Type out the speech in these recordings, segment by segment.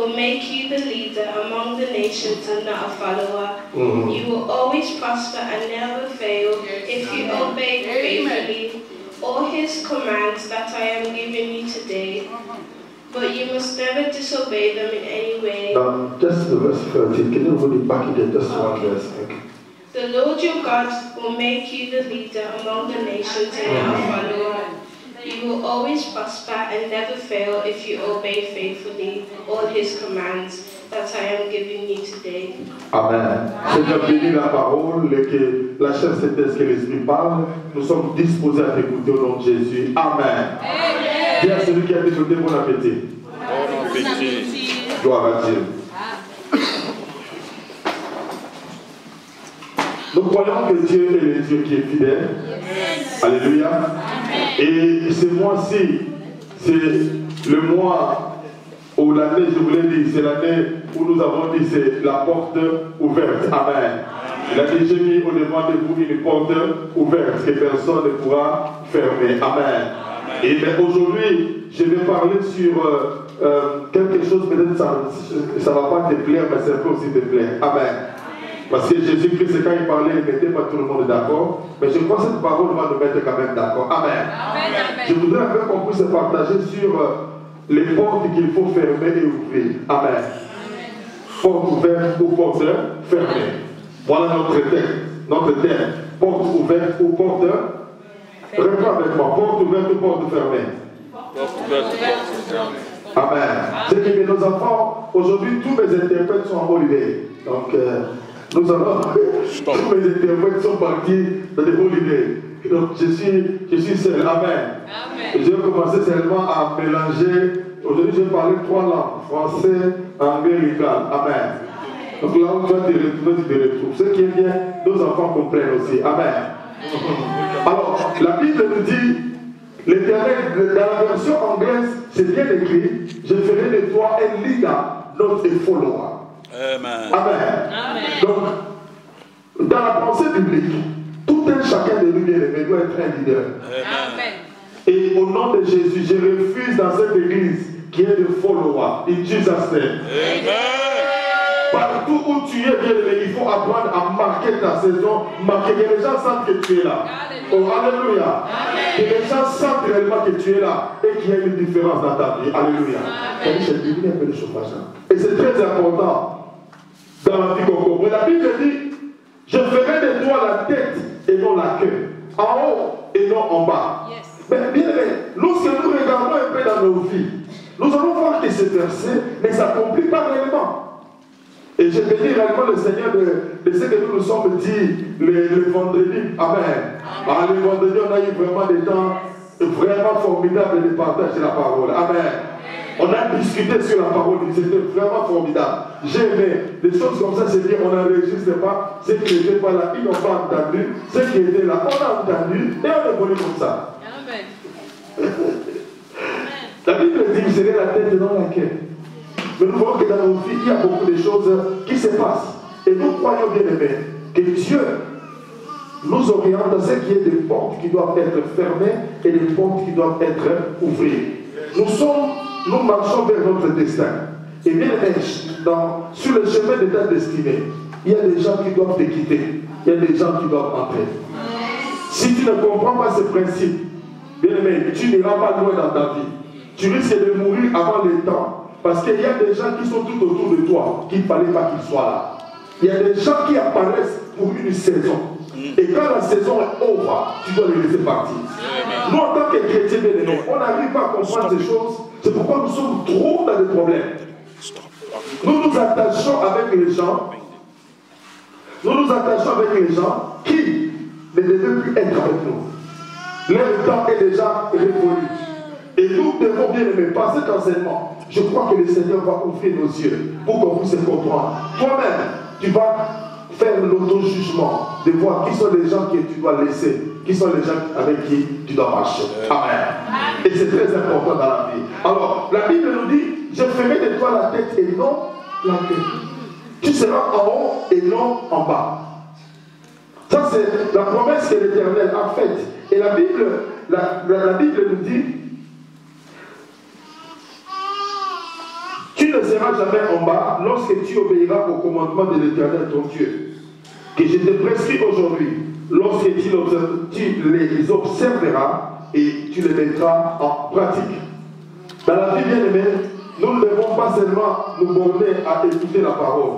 will make you the leader among the nations and not a follower. You will always prosper and never fail if you obey faithfully all his commands that I am giving you today. But you must never disobey them in any way. Just the verse 13. Can you read it back again? Just one verse. Okay. The Lord your God will make you the leader among the nations and not a follower. You will always prosper and never fail if you obey faithfully all his commands that I am giving you today. Amen. Seigneur, bénis la parole et que la chair s'éteisse, que l'Esprit parle. Nous sommes disposés à t'écouter au nom de Jésus. Amen. Dis à celui qui a écouté, bon appétit. Bon appétit. Gloire à Dieu. Nous croyons que Dieu est le Dieu qui est fidèle. Alléluia. Et ce mois-ci, c'est le mois où l'année, je vous l'ai dit, c'est l'année où nous avons dit c'est la porte ouverte. Amen. Il a déjà mis au devant de vous une porte ouverte que personne ne pourra fermer. Amen. Et aujourd'hui, je vais parler sur quelque chose, peut-être ça ne va pas te plaire, mais ça peut aussi te plaire. Amen. Parce que Jésus-Christ, quand il parlait, il ne mettait pas tout le monde d'accord. Mais je crois que cette parole va nous mettre quand même d'accord. Amen. Amen. Je voudrais un peu qu'on puisse partager sur les portes qu'il faut fermer et ouvrir. Amen. Porte ouverte ou porte fermée. Voilà notre thème. Porte ouverte ou porte fermée. Reprends avec moi. Porte ouverte ou porte fermée. Porte ouverte ou porte fermée. Amen. C'est que nos enfants, aujourd'hui, tous mes interprètes sont en holiday. Donc, nous allons, tous mes interprètes sont partis dans des holidays. Donc, je suis seul. Amen. Je vais commencer seulement à mélanger. Aujourd'hui, je vais parler 3 langues. Français, anglais, légal. Amen. Donc là où tu vas te retrouver, tu te retrouves. Ce qui est bien, nos enfants comprennent aussi. Amen. Alors, la Bible nous dit, l'Éternel, dans la version anglaise, c'est bien écrit, je ferai de toi un leader, not a follower. Amen. Amen. Donc, dans la pensée biblique, tout un chacun de nous bien-aimés doit être un leader. Amen. Et au nom de Jésus, je refuse dans cette église qui est de follower. In Jesus' name. Amen. Partout où tu es, bien-aimé, il faut apprendre à marquer ta saison, marquer que les gens sentent que tu es là. Oh, alléluia. Que les gens sentent réellement que tu es là et qu'il y a une différence dans ta vie. Alléluia. J'ai divisé un peu le chauffage. Et c'est très important dans la vie qu'on comprend. La Bible dit, je ferai de toi la tête et non la queue. En haut et non en bas. Mais bien aimé, lorsque nous regardons un peu dans nos vies, nous allons voir que ce verset ne s'accomplit pas réellement. Et je bénis réellement le Seigneur de ce que nous nous sommes dit le vendredi. Amen. Ah, le vendredi, on a eu vraiment des temps vraiment formidables de partager la parole. Amen. On a discuté sur la parole, c'était vraiment formidable. J'ai aimé des choses comme ça, c'est dire on n'enregistre pas, ceux qui n'étaient pas là, ils n'ont pas entendu, ceux qui étaient là, on a entendu, et on est venu comme ça. Amen. La Bible dit que c'est la tête dans la queue. Mais nous voyons que dans nos vies, il y a beaucoup de choses qui se passent. Et nous croyons bien aimés que Dieu nous oriente dans ce qui est des portes qui doivent être fermées et des portes qui doivent être ouvertes. Nous marchons vers notre destin. Et bien aimé, sur le chemin de ta destinée, il y a des gens qui doivent te quitter. Il y a des gens qui doivent entrer. Si tu ne comprends pas ce principe, bien aimé, tu n'iras pas loin dans ta vie. Tu risques de mourir avant le temps. Parce qu'il y a des gens qui sont tout autour de toi, qu'il ne fallait pas qu'ils soient là. Il y a des gens qui apparaissent pour une saison. Et quand la saison est over, tu dois les laisser partir. Nous, en tant que chrétiens, on n'arrive pas à comprendre ces choses. C'est pourquoi nous sommes trop dans des problèmes. Nous nous attachons avec les gens. Nous nous attachons avec les gens qui ne devaient plus être avec nous. Leur temps est déjà révolu. Et nous devons bien aimer par cet enseignement. Je crois que le Seigneur va ouvrir nos yeux pour qu'on puisse comprendre. Toi-même, tu vas faire l'auto-jugement de voir qui sont les gens que tu dois laisser, qui sont les gens avec qui tu dois marcher. Amen. Et c'est très important dans la vie. Alors, la Bible nous dit, je ferai de toi la tête et non la queue. Tu seras en haut et non en bas. Ça, c'est la promesse que l'Éternel a faite. Et la Bible nous dit, tu tu ne seras jamais en bas lorsque tu obéiras au commandement de l'Éternel ton Dieu, que je te prescris aujourd'hui, lorsque tu les observeras et tu les mettras en pratique. Dans la vie bien-aimée, nous ne devons pas seulement nous borner à écouter la parole,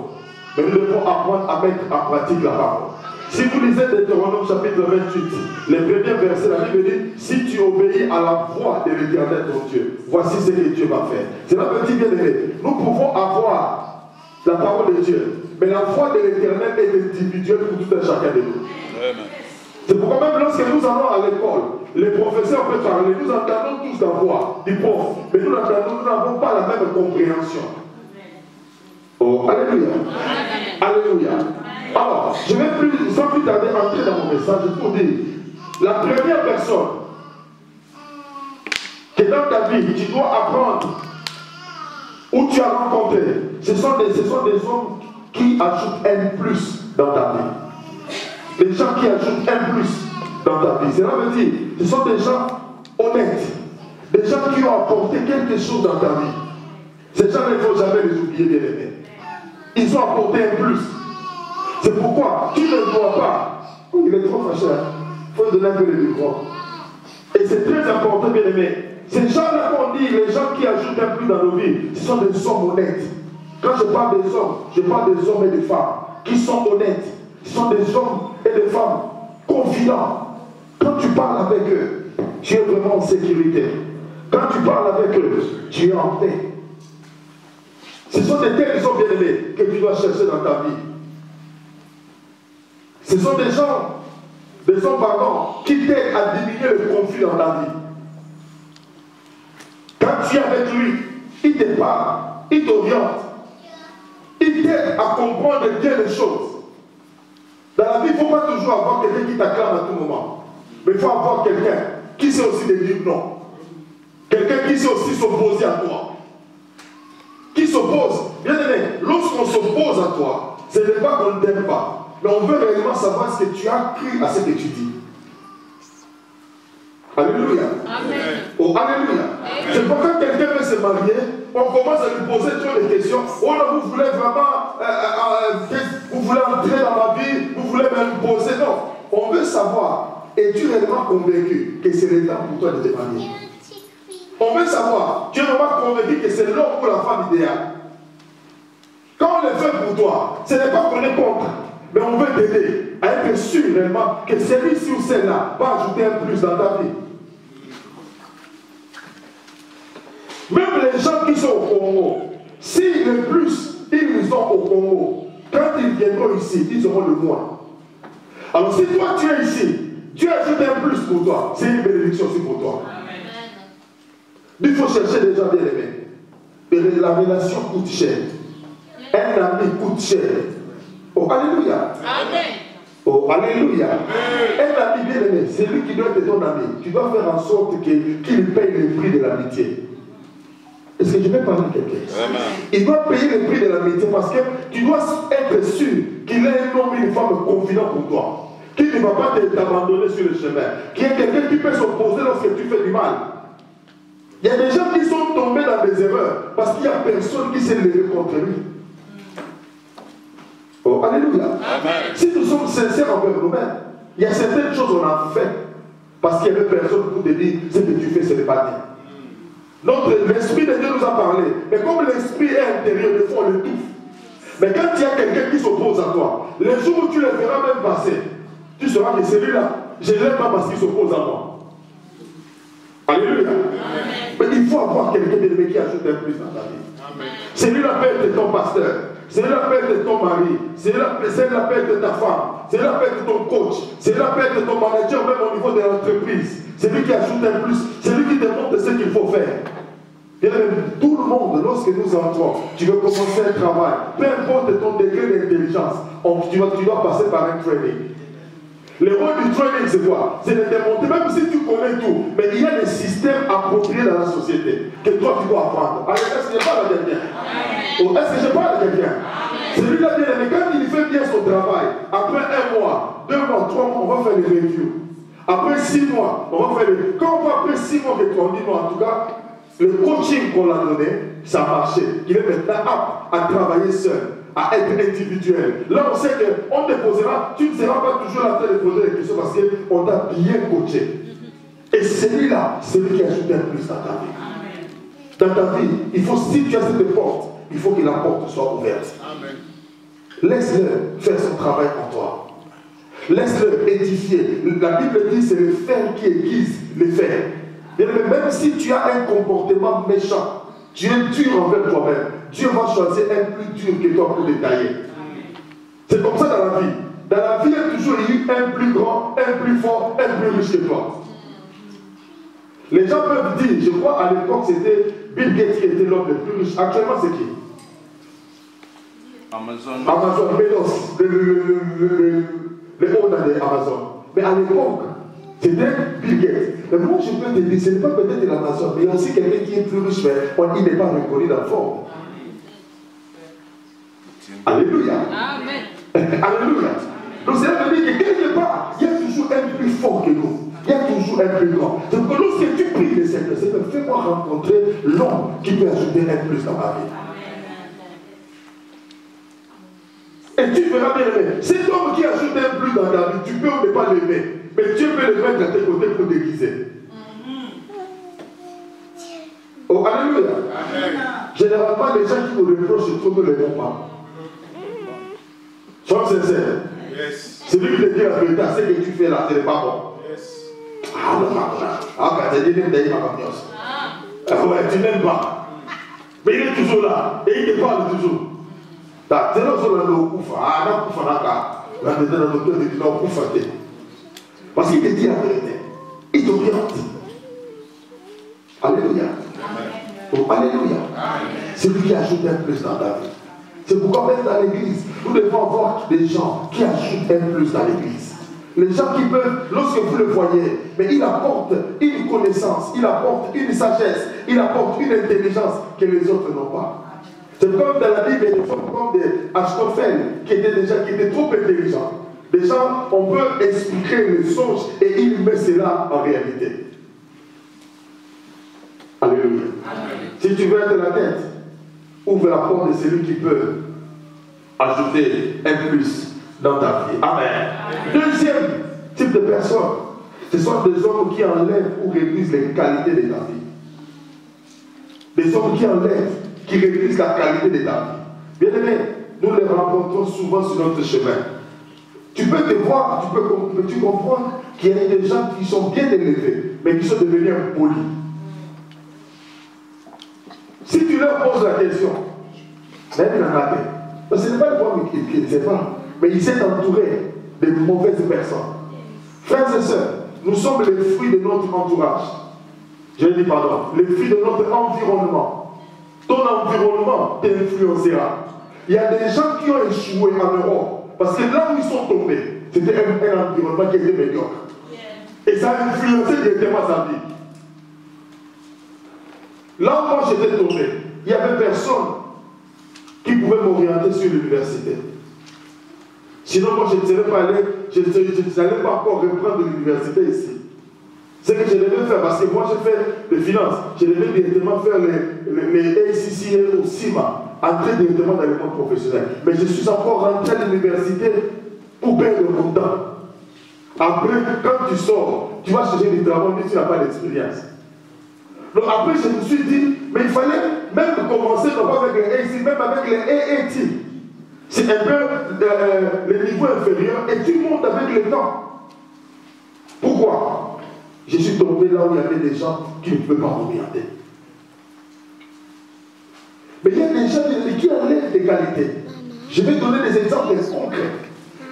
mais nous devons apprendre à mettre en pratique la parole. Si vous lisez Deutéronome chapitre 28, les premiers versets, la Bible dit, si tu obéis à la voix de l'Éternel ton Dieu, voici ce que Dieu va faire. C'est la petite bien-aimée. Nous pouvons avoir la parole de Dieu, mais la voix de l'Éternel est individuelle pour tout un chacun de nous. C'est pourquoi même lorsque nous allons à l'école, les professeurs peuvent parler, nous entendons tous la voix du prof, mais nous n'avons pas la même compréhension. Oh, alléluia. Alléluia. Alors, je vais sans plus tarder entrer dans mon message pour dire, la première personne qui est dans ta vie, tu dois apprendre, où tu as rencontré, ce sont des hommes qui ajoutent un plus dans ta vie. Les gens qui ajoutent un plus dans ta vie. Cela veut dire, ce sont des gens honnêtes, des gens qui ont apporté quelque chose dans ta vie. Ces gens, il ne faut jamais les oublier, bien aimés. Ils ont apporté un plus. C'est pourquoi tu ne vois pas. Oh, il est trop fâché. Il faut donner un peu de micro. Et c'est très important, bien aimé. Ces gens-là qu'on dit, les gens qui ajoutent un plus dans nos vies, ce sont des hommes honnêtes. Quand je parle des hommes, je parle des hommes et des femmes qui sont honnêtes. Ce sont des hommes et des femmes confidents. Quand tu parles avec eux, tu es vraiment en sécurité. Quand tu parles avec eux, tu es en paix. Ce sont des tels hommes bien-aimés que tu dois chercher dans ta vie. Ce sont des hommes pardon, qui t'aident à diminuer le conflit dans ta vie. Quand tu es avec lui, il te parle, il t'oriente, il t'aide à comprendre bien les choses. Dans la vie, il ne faut pas toujours avoir quelqu'un qui t'acclame à tout moment. Mais il faut avoir quelqu'un qui sait aussi te dire non. Quelqu'un qui sait aussi s'opposer à toi. Qui s'oppose. Bien aimé, lorsqu'on s'oppose à toi, ce n'est pas qu'on ne t'aime pas. Mais on veut réellement savoir ce que tu as cru à ce que tu dis. Alléluia. Amen. Oh, alléluia. C'est pourquoi quelqu'un veut se marier, on commence à lui poser trop de questions. Oh là, vous voulez vraiment, vous voulez entrer dans ma vie, vous voulez m'imposer. Non. On veut savoir, es-tu réellement convaincu que c'est le temps pour toi de te marier? On veut savoir, tu es vraiment convaincu que c'est l'homme ou la femme idéale. Quand on le fait pour toi, ce n'est pas qu'on est contre. Mais on veut t'aider à être sûr réellement que celui-ci ou celle-là va ajouter un plus dans ta vie. Même les gens qui sont au Congo, si le plus, ils sont au Congo, quand ils viendront ici, ils auront le moins. Alors si toi tu es ici, Dieu ajoute un plus pour toi, c'est une bénédiction aussi pour toi. Amen. Il faut chercher des gens bien aimés. La relation coûte cher. Un ami coûte cher. Oh, alléluia. Amen. Oh, alléluia. Un ami bien aimé, c'est lui qui doit être ton ami. Tu dois faire en sorte qu'il paye le prix de l'amitié. Est-ce que je vais parler à quelqu'un? Il doit payer le prix de l'amitié parce que tu dois être sûr qu'il est un homme et une femme confident pour toi. Qu'il ne va pas t'abandonner sur le chemin. Qu'il y ait quelqu'un qui peut s'opposer lorsque tu fais du mal. Il y a des gens qui sont tombés dans des erreurs parce qu'il n'y a personne qui s'est levé contre lui. Oh, alléluia. Amen. Si nous sommes sincères envers nous-mêmes, il y a certaines choses qu'on a fait parce qu'il n'y avait personne pour te dire ce que tu fais, ce n'est pas bien. L'Esprit de Dieu nous a parlé, mais comme l'Esprit est intérieur, des fois on l'étouffe. Mais quand il y a quelqu'un qui s'oppose à toi, les jours où tu le verras même passer, tu sauras que celui-là, je ne l'aime pas parce qu'il s'oppose à moi. Alléluia. Amen. Mais il faut avoir quelqu'un qui ajoute un plus dans ta vie. Celui-là peut être ton pasteur. Celui-là peut être ton mari, celui-là peut être ta femme, celui-là peut être ton coach, celui-là peut être ton manager même au niveau de l'entreprise. C'est lui qui ajoute un plus, c'est lui qui te montre ce qu'il faut faire. Et même tout le monde, lorsque nous entrons, tu veux commencer un travail, peu importe ton degré d'intelligence, tu dois passer par un training. Le rôle du training, c'est quoi? C'est de te montrer, même si tu connais tout, mais il y a des systèmes appropriés dans la société que toi tu dois apprendre. Alors, est-ce que je parle à quelqu'un? Oh, est-ce que je parle à quelqu'un? Celui-là, bien aimé, quand il fait bien son travail, après 1 mois, 2 mois, 3 mois, on va faire les reviews. Après 6 mois, on va faire les... Quand on voit après 6 mois que tu en dis, non, en tout cas, le coaching qu'on l'a donné, ça marchait. Il est maintenant apte à travailler seul, à être individuel. Là, on sait qu'on te posera, tu ne seras pas toujours là en train de poser des questions parce qu'on t'a bien coaché. Et celui-là, c'est lui qui ajoute un plus dans ta vie. Dans ta vie, il faut, si tu as cette porte, il faut que la porte soit ouverte. Laisse-le faire son travail en toi. Laisse-le édifier. La Bible dit c'est le fer qui aiguise les fers. Même si tu as un comportement méchant, tu es dur envers toi-même, Dieu va choisir un plus dur que toi pour détailler. C'est comme ça dans la vie. Dans la vie, il y a toujours eu un plus grand, un plus fort, un plus riche que toi. Les gens peuvent dire, je crois à l'époque c'était Bill Gates qui était l'homme le plus riche. Actuellement c'est qui? Amazon, Bezos, le haut d'Amazon. Mais à l'époque, c'était Bill Gates. Mais moi je peux te dire, ce n'est pas peut-être l'Amazon, mais il y a aussi quelqu'un qui est plus riche, mais il n'est pas reconnu dans le fond. Alléluia. Amen. Alléluia. Donc c'est là que dire que quelque part, il y a toujours un plus fort que nous. Il y a toujours un plus grand. Donc lorsque tu pries le Seigneur, fais-moi rencontrer l'homme qui peut ajouter un plus dans ma vie. Et tu verras bien aimer. Cet homme qui ajoute un plus dans ta vie, tu peux ou ne pas l'aimer. Mais Dieu peut le mettre à tes côtés pour t'aiguiser. Oh, alléluia. Généralement, les gens qui vous reprochent, je trouve ne le font pas. Sois sincère. C'est lui qui te dit la vérité, ce que tu fais là, ce n'est pas bon. Ah non, quand tu dis que ouais, tu n'aimes pas. Mais il est toujours là. Et il te parle toujours. C'est là où on parce qu'il te dit la vérité. Il t'oriente. Alléluia. Oh, alléluia. C'est lui qui ajoute un plus dans ta vie. C'est pourquoi même dans l'église, nous devons avoir des gens qui ajoutent un plus dans l'église. Les gens qui peuvent, lorsque vous le voyez, mais il apporte une connaissance, il apporte une sagesse, il apporte une intelligence que les autres n'ont pas. C'est comme dans la Bible, il y a des gens comme des Achtophel qui étaient trop intelligents. Les gens, on peut expliquer les songes et il met cela en réalité. Alléluia. Si tu veux être la tête, ouvre la porte de celui qui peut ajouter un plus dans ta vie. Amen. Deuxième type de personnes, ce sont des hommes qui enlèvent ou réduisent les qualités de ta vie. Des hommes qui enlèvent, qui réduisent la qualité de ta vie. Bien aimé, nous les rencontrons souvent sur notre chemin. Tu peux te voir, tu comprends qu'il y a des gens qui sont bien élevés, mais qui sont devenus impolis. Si tu leur poses la question, même il en a fait. Parce que ce n'est pas le problème qu'il ne sait pas, mais il s'est entouré de mauvaises personnes. Frères et sœurs, nous sommes les fruits de notre entourage. Je dis pardon, les fruits de notre environnement. Ton environnement t'influencera. Il y a des gens qui ont échoué en Europe parce que là où ils sont tombés, c'était un environnement qui était médiocre. Et ça a influencé directement sa vie. Là où moi j'étais tombé, il n'y avait personne qui pouvait m'orienter sur l'université. Sinon, moi je ne serais pas allé, je n'allais pas encore reprendre l'université ici. C'est que je devais faire, parce que moi j'ai fait les finances, je devais directement faire les ACCA au CIMA, entrer directement dans le monde professionnel. Mais je suis encore rentré à l'université pour perdre mon temps. Après, quand tu sors, tu vas chercher du travail, mais tu n'as pas d'expérience. Donc après, je me suis dit, mais il fallait même commencer non pas avec les ACCA, même avec les AAT. C'est un peu le niveau inférieur et tu montes avec le temps. Pourquoi? Je suis tombé là où il y avait des gens qui ne pouvaient pas m'orienter. Mais il y a des gens qui enlèvent des qualités. Je vais donner des exemples concrets.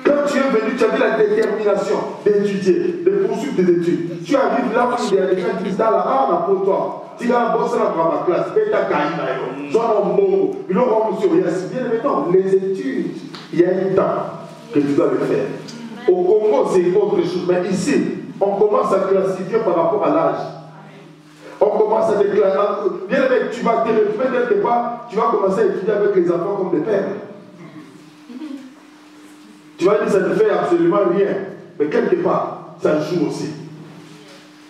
Quand tu es venu, tu avais la détermination d'étudier, de poursuivre tes études. Tu arrives là où il y a des gens qui disent dans la pour toi. Tu vas bosser dans ma classe, mais tu as gagné. Genre en mot, il aura monsieur, bien maintenant, les études, il y a un temps que tu dois le faire. Au Congo, c'est autre chose. Mais ici, on commence à classifier par rapport à l'âge. On commence à déclarer. Bien aimé, tu vas te retrouver quelque part, tu vas commencer à étudier avec les enfants comme des pères. Tu vas dire ça ne fait absolument rien. Mais quelque part, ça joue aussi.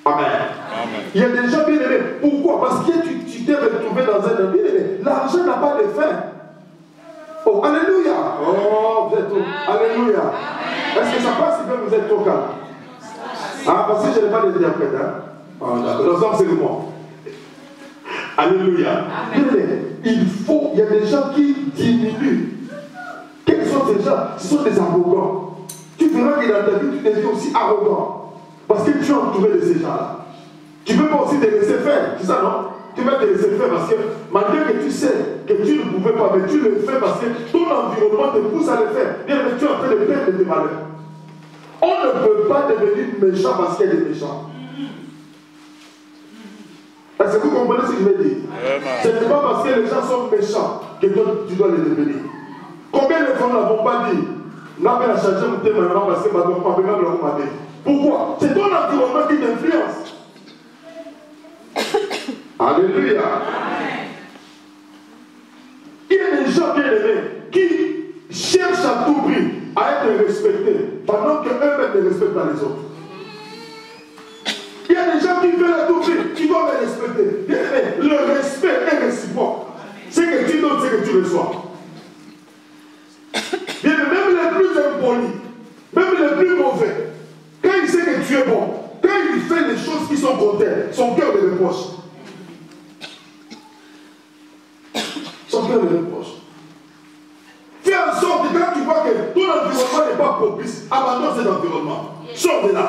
Amen. Amen. Il y a des gens bien aimés. Pourquoi? Parce que tu t'es retrouvé dans un ami. L'argent n'a pas de fin. Oh, alléluia. Oh, vous êtes trop. Alléluia. Est-ce que ça passe si vous êtes trop calme? Ah, parce que je n'ai pas d'interprète. Hein? Oh, d'accord. C'est le moi. Alléluia. Il faut, il y a des gens qui diminuent. Quels sont ces gens? Ce sont des arrogants. Tu verras que dans ta vie, tu deviens aussi arrogant. Parce que tu es entouré de ces gens-là. Tu ne peux pas aussi te laisser faire. C'est ça, non? Tu vas te laisser faire parce que malgré que tu sais que tu ne pouvais pas, mais tu le fais parce que ton environnement te pousse à le faire. Bien, mais tu es en train de perdre tes valeurs. On ne peut pas devenir méchant parce qu'il y a des méchants. Est-ce que vous comprenez ce que je veux dire? Ce n'est pas parce que les gens sont méchants que toi, tu dois les devenir. Combien de fois n'avons pas dit n'a pas changé mon thème parce que ma m'a dit. Pourquoi? C'est ton environnement qui t'influence. Alléluia. Il y a des gens bien aimés qui cherchent à tout prix à être respectés pendant qu'eux-mêmes ne respectent pas les autres. Il y a des gens qui veulent à tout prix, qui doivent les respecter. Bien aimé, le respect est réciproque. C'est que tu donnes, c'est que tu reçois. Bien aimé, même les plus impolis, même les plus mauvais, quand il sait que tu es bon, quand il fait les choses qui sont contraires, son cœur le reproche. Son cœur le reproche. Fais en sorte que quand tu vois que ton environnement n'est pas propice, abandonne cet environnement. Sors de là.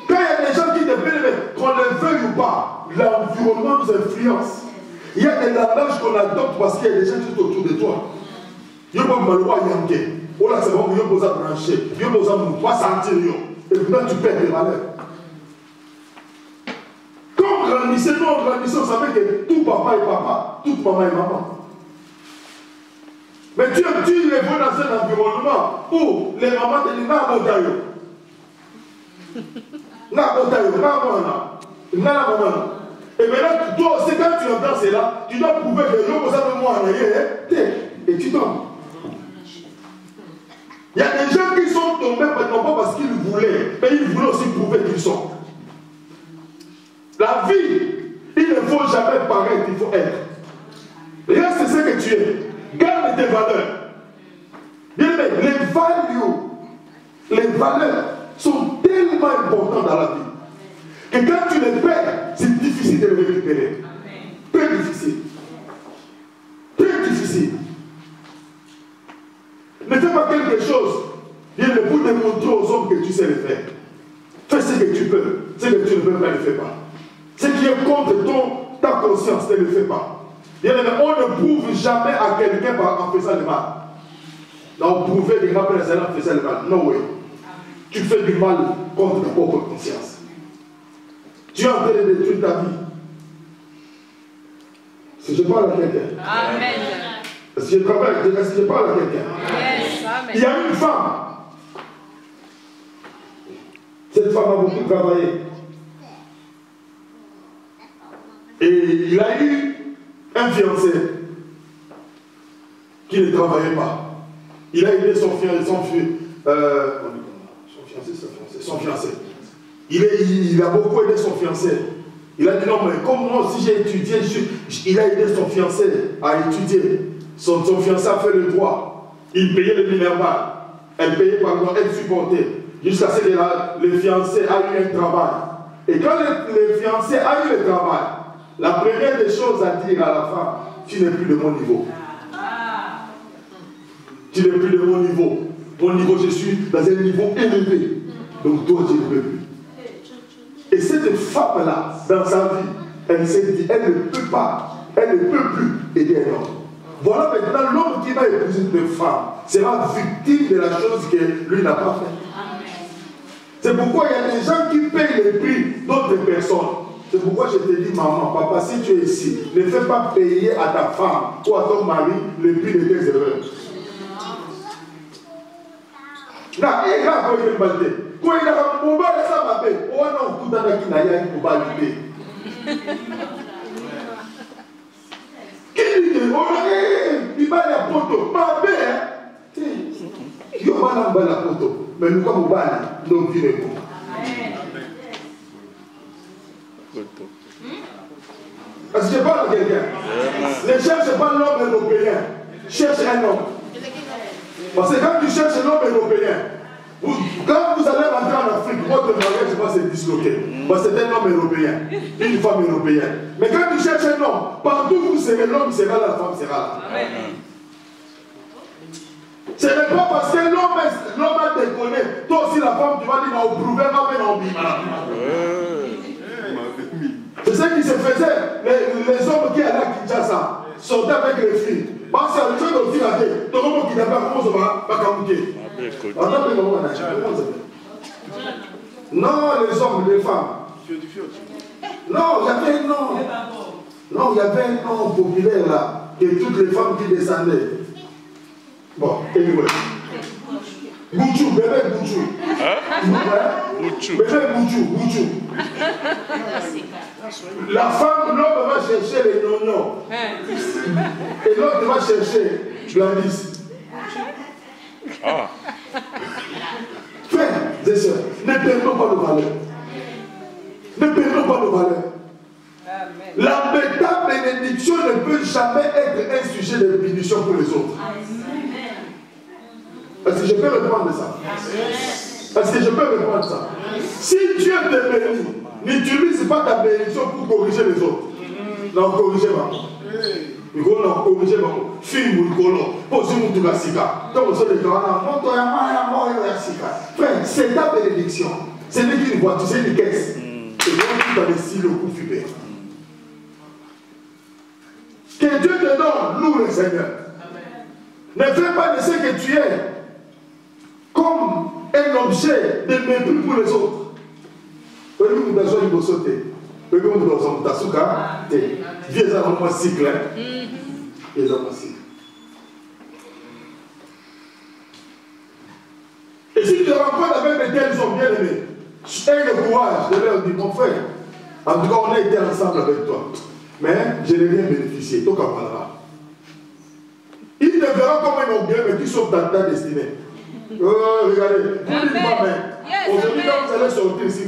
Quand il y a des gens qui te plaisent, qu'on le veuille ou pas, l'environnement nous influence. Il y a des langages qu'on adopte parce qu'il y a des gens qui sont autour de toi. Il y a pas de malheur à yanker. Oh là, c'est bon, il y a besoin de brancher. Il y a besoin de pas sentir. Et puis là, tu perds des valeurs. Quand on grandissait, nous on grandissait, on savait que tout papa est papa, toute maman est maman. Mais tu évolues dans un environnement où les mamans te disent n'a botayo. N'a botayo, n'a maman. Et maintenant, toi aussi, quand tu entends cela, tu dois prouver que l'homme ça de moi en arrière, et tu tombes. Il y a des gens qui sont tombés non pas parce qu'ils voulaient, mais ils voulaient aussi prouver qu'ils sont. La vie, il ne faut jamais paraître, il faut être. Reste ce que tu es. Garde tes valeurs. Bien aimé, les valeurs sont tellement importantes dans la vie que quand tu les perds, c'est difficile de les récupérer. Très difficile. Très difficile. Ne fais pas quelque chose bien pour démontrer aux hommes que tu sais le faire. Fais ce que tu peux. Ce que tu ne peux pas, ne le fais pas. Ce qui est contre ta conscience, ne le fais pas. Bien aimé, on ne prouve jamais à quelqu'un en faisant le mal. Donc, prouver des rappels en faisant le mal. No way. Tu fais du mal contre ta propre conscience. Tu es en train de détruire ta vie. Si je parle à quelqu'un. Amen. Si je travaille, si je parle à quelqu'un. Yes. Amen. Il y a une femme. Cette femme a beaucoup travaillé. Et il a eu un fiancé qui ne travaillait pas. Il a aidé son fiancé. Il a beaucoup aidé son fiancé. Il a dit non, mais comme moi aussi j'ai étudié, il a aidé son fiancé à étudier. Son fiancé a fait le droit. Il payait le minerval. Elle payait par exemple, elle supportait. Jusqu'à ce que le fiancé a eu un travail. Et quand le fiancé a eu le travail, la première des choses à dire à la femme, tu n'es plus de mon niveau. Tu n'es plus de mon niveau. Mon niveau, je suis dans un niveau élevé. Donc toi, tu ne peux plus. Et cette femme-là, dans sa vie, elle s'est dit, elle ne peut pas, elle ne peut plus aider un homme. Voilà maintenant l'homme qui va épouser une femme sera victime de la chose que lui n'a pas fait. C'est pourquoi il y a des gens qui payent le prix d'autres personnes. C'est pourquoi je te dis, maman, papa, si tu es ici, ne fais pas payer à ta femme ou à ton mari le prix de tes erreurs. Na ega ko ye balde ko ina ka mobile sa mabe o na ukutana kinaya mobile kidi ke o na ibala poto mabe yo bana bala poto mais nous comme bana non vine ko est-ce que je parle à quelqu'un? pas l'homme européen. Cherche un homme. Parce que quand tu cherches un homme européen, quand vous allez rentrer en Afrique, votre mariage va se disloquer. Parce que c'est un homme européen, une femme européenne. Mais quand tu cherches un homme, partout où vous serez, l'homme sera là, la femme sera là. Amen. Ce n'est pas parce que l'homme a déconné, toi aussi la femme, tu vas dire, au prouver, c'est ce qui se faisait, les hommes qui allaient à Kinshasa, sortaient avec les filles. Parce que les gens aussi la tête, tout le monde qui n'a pas comment ça va, pas camouquer. Non, les hommes, les femmes. Non, il y avait un nom. Non, il y avait un nom populaire là, que toutes les femmes qui descendaient. Bon, anyway. Bouchou, bébé Bouchou. Bouchou. Bébé Bouchou. La femme, l'homme va chercher les nognons. Et l'autre va chercher Gladys. Ah. Frères et sœurs, ne perdons pas nos valeurs. Ne perdons pas nos valeurs. La bénédiction ne peut jamais être un sujet de bénédiction pour les autres. Est-ce que je peux répondre ça? Est-ce que je peux répondre ça? Si Dieu te bénit, n'utilise pas ta bénédiction pour corriger les autres. Non, corrigez pas. Non, corrigez pas. Fille ou colo, posez-vous tout la sika. Donc, vous savez, frère, c'est ta bénédiction. Ce n'est qu'une voiture, c'est une caisse. Et donc, tu as décidé le coup fumé. Que Dieu te donne, loue le Seigneur. Ne fais pas de ce que tu es comme un objet de mépris pour les autres. Nous avons besoin de sauter. Nous avons besoin de sauter. Viens à un cycle. Viens à un cycle. Et si tu te rencontres avec des tels hommes bien aimés, aie le courage de leur dire, mon frère, en tout cas, on a été ensemble avec toi. Mais je n'ai rien bénéficié. Toi, comme là. Il te verra comme un objet, mais tu sauves ta destinée. Oh, regardez, vous dites pas, mais aujourd'hui, quand vous allez sortir ici,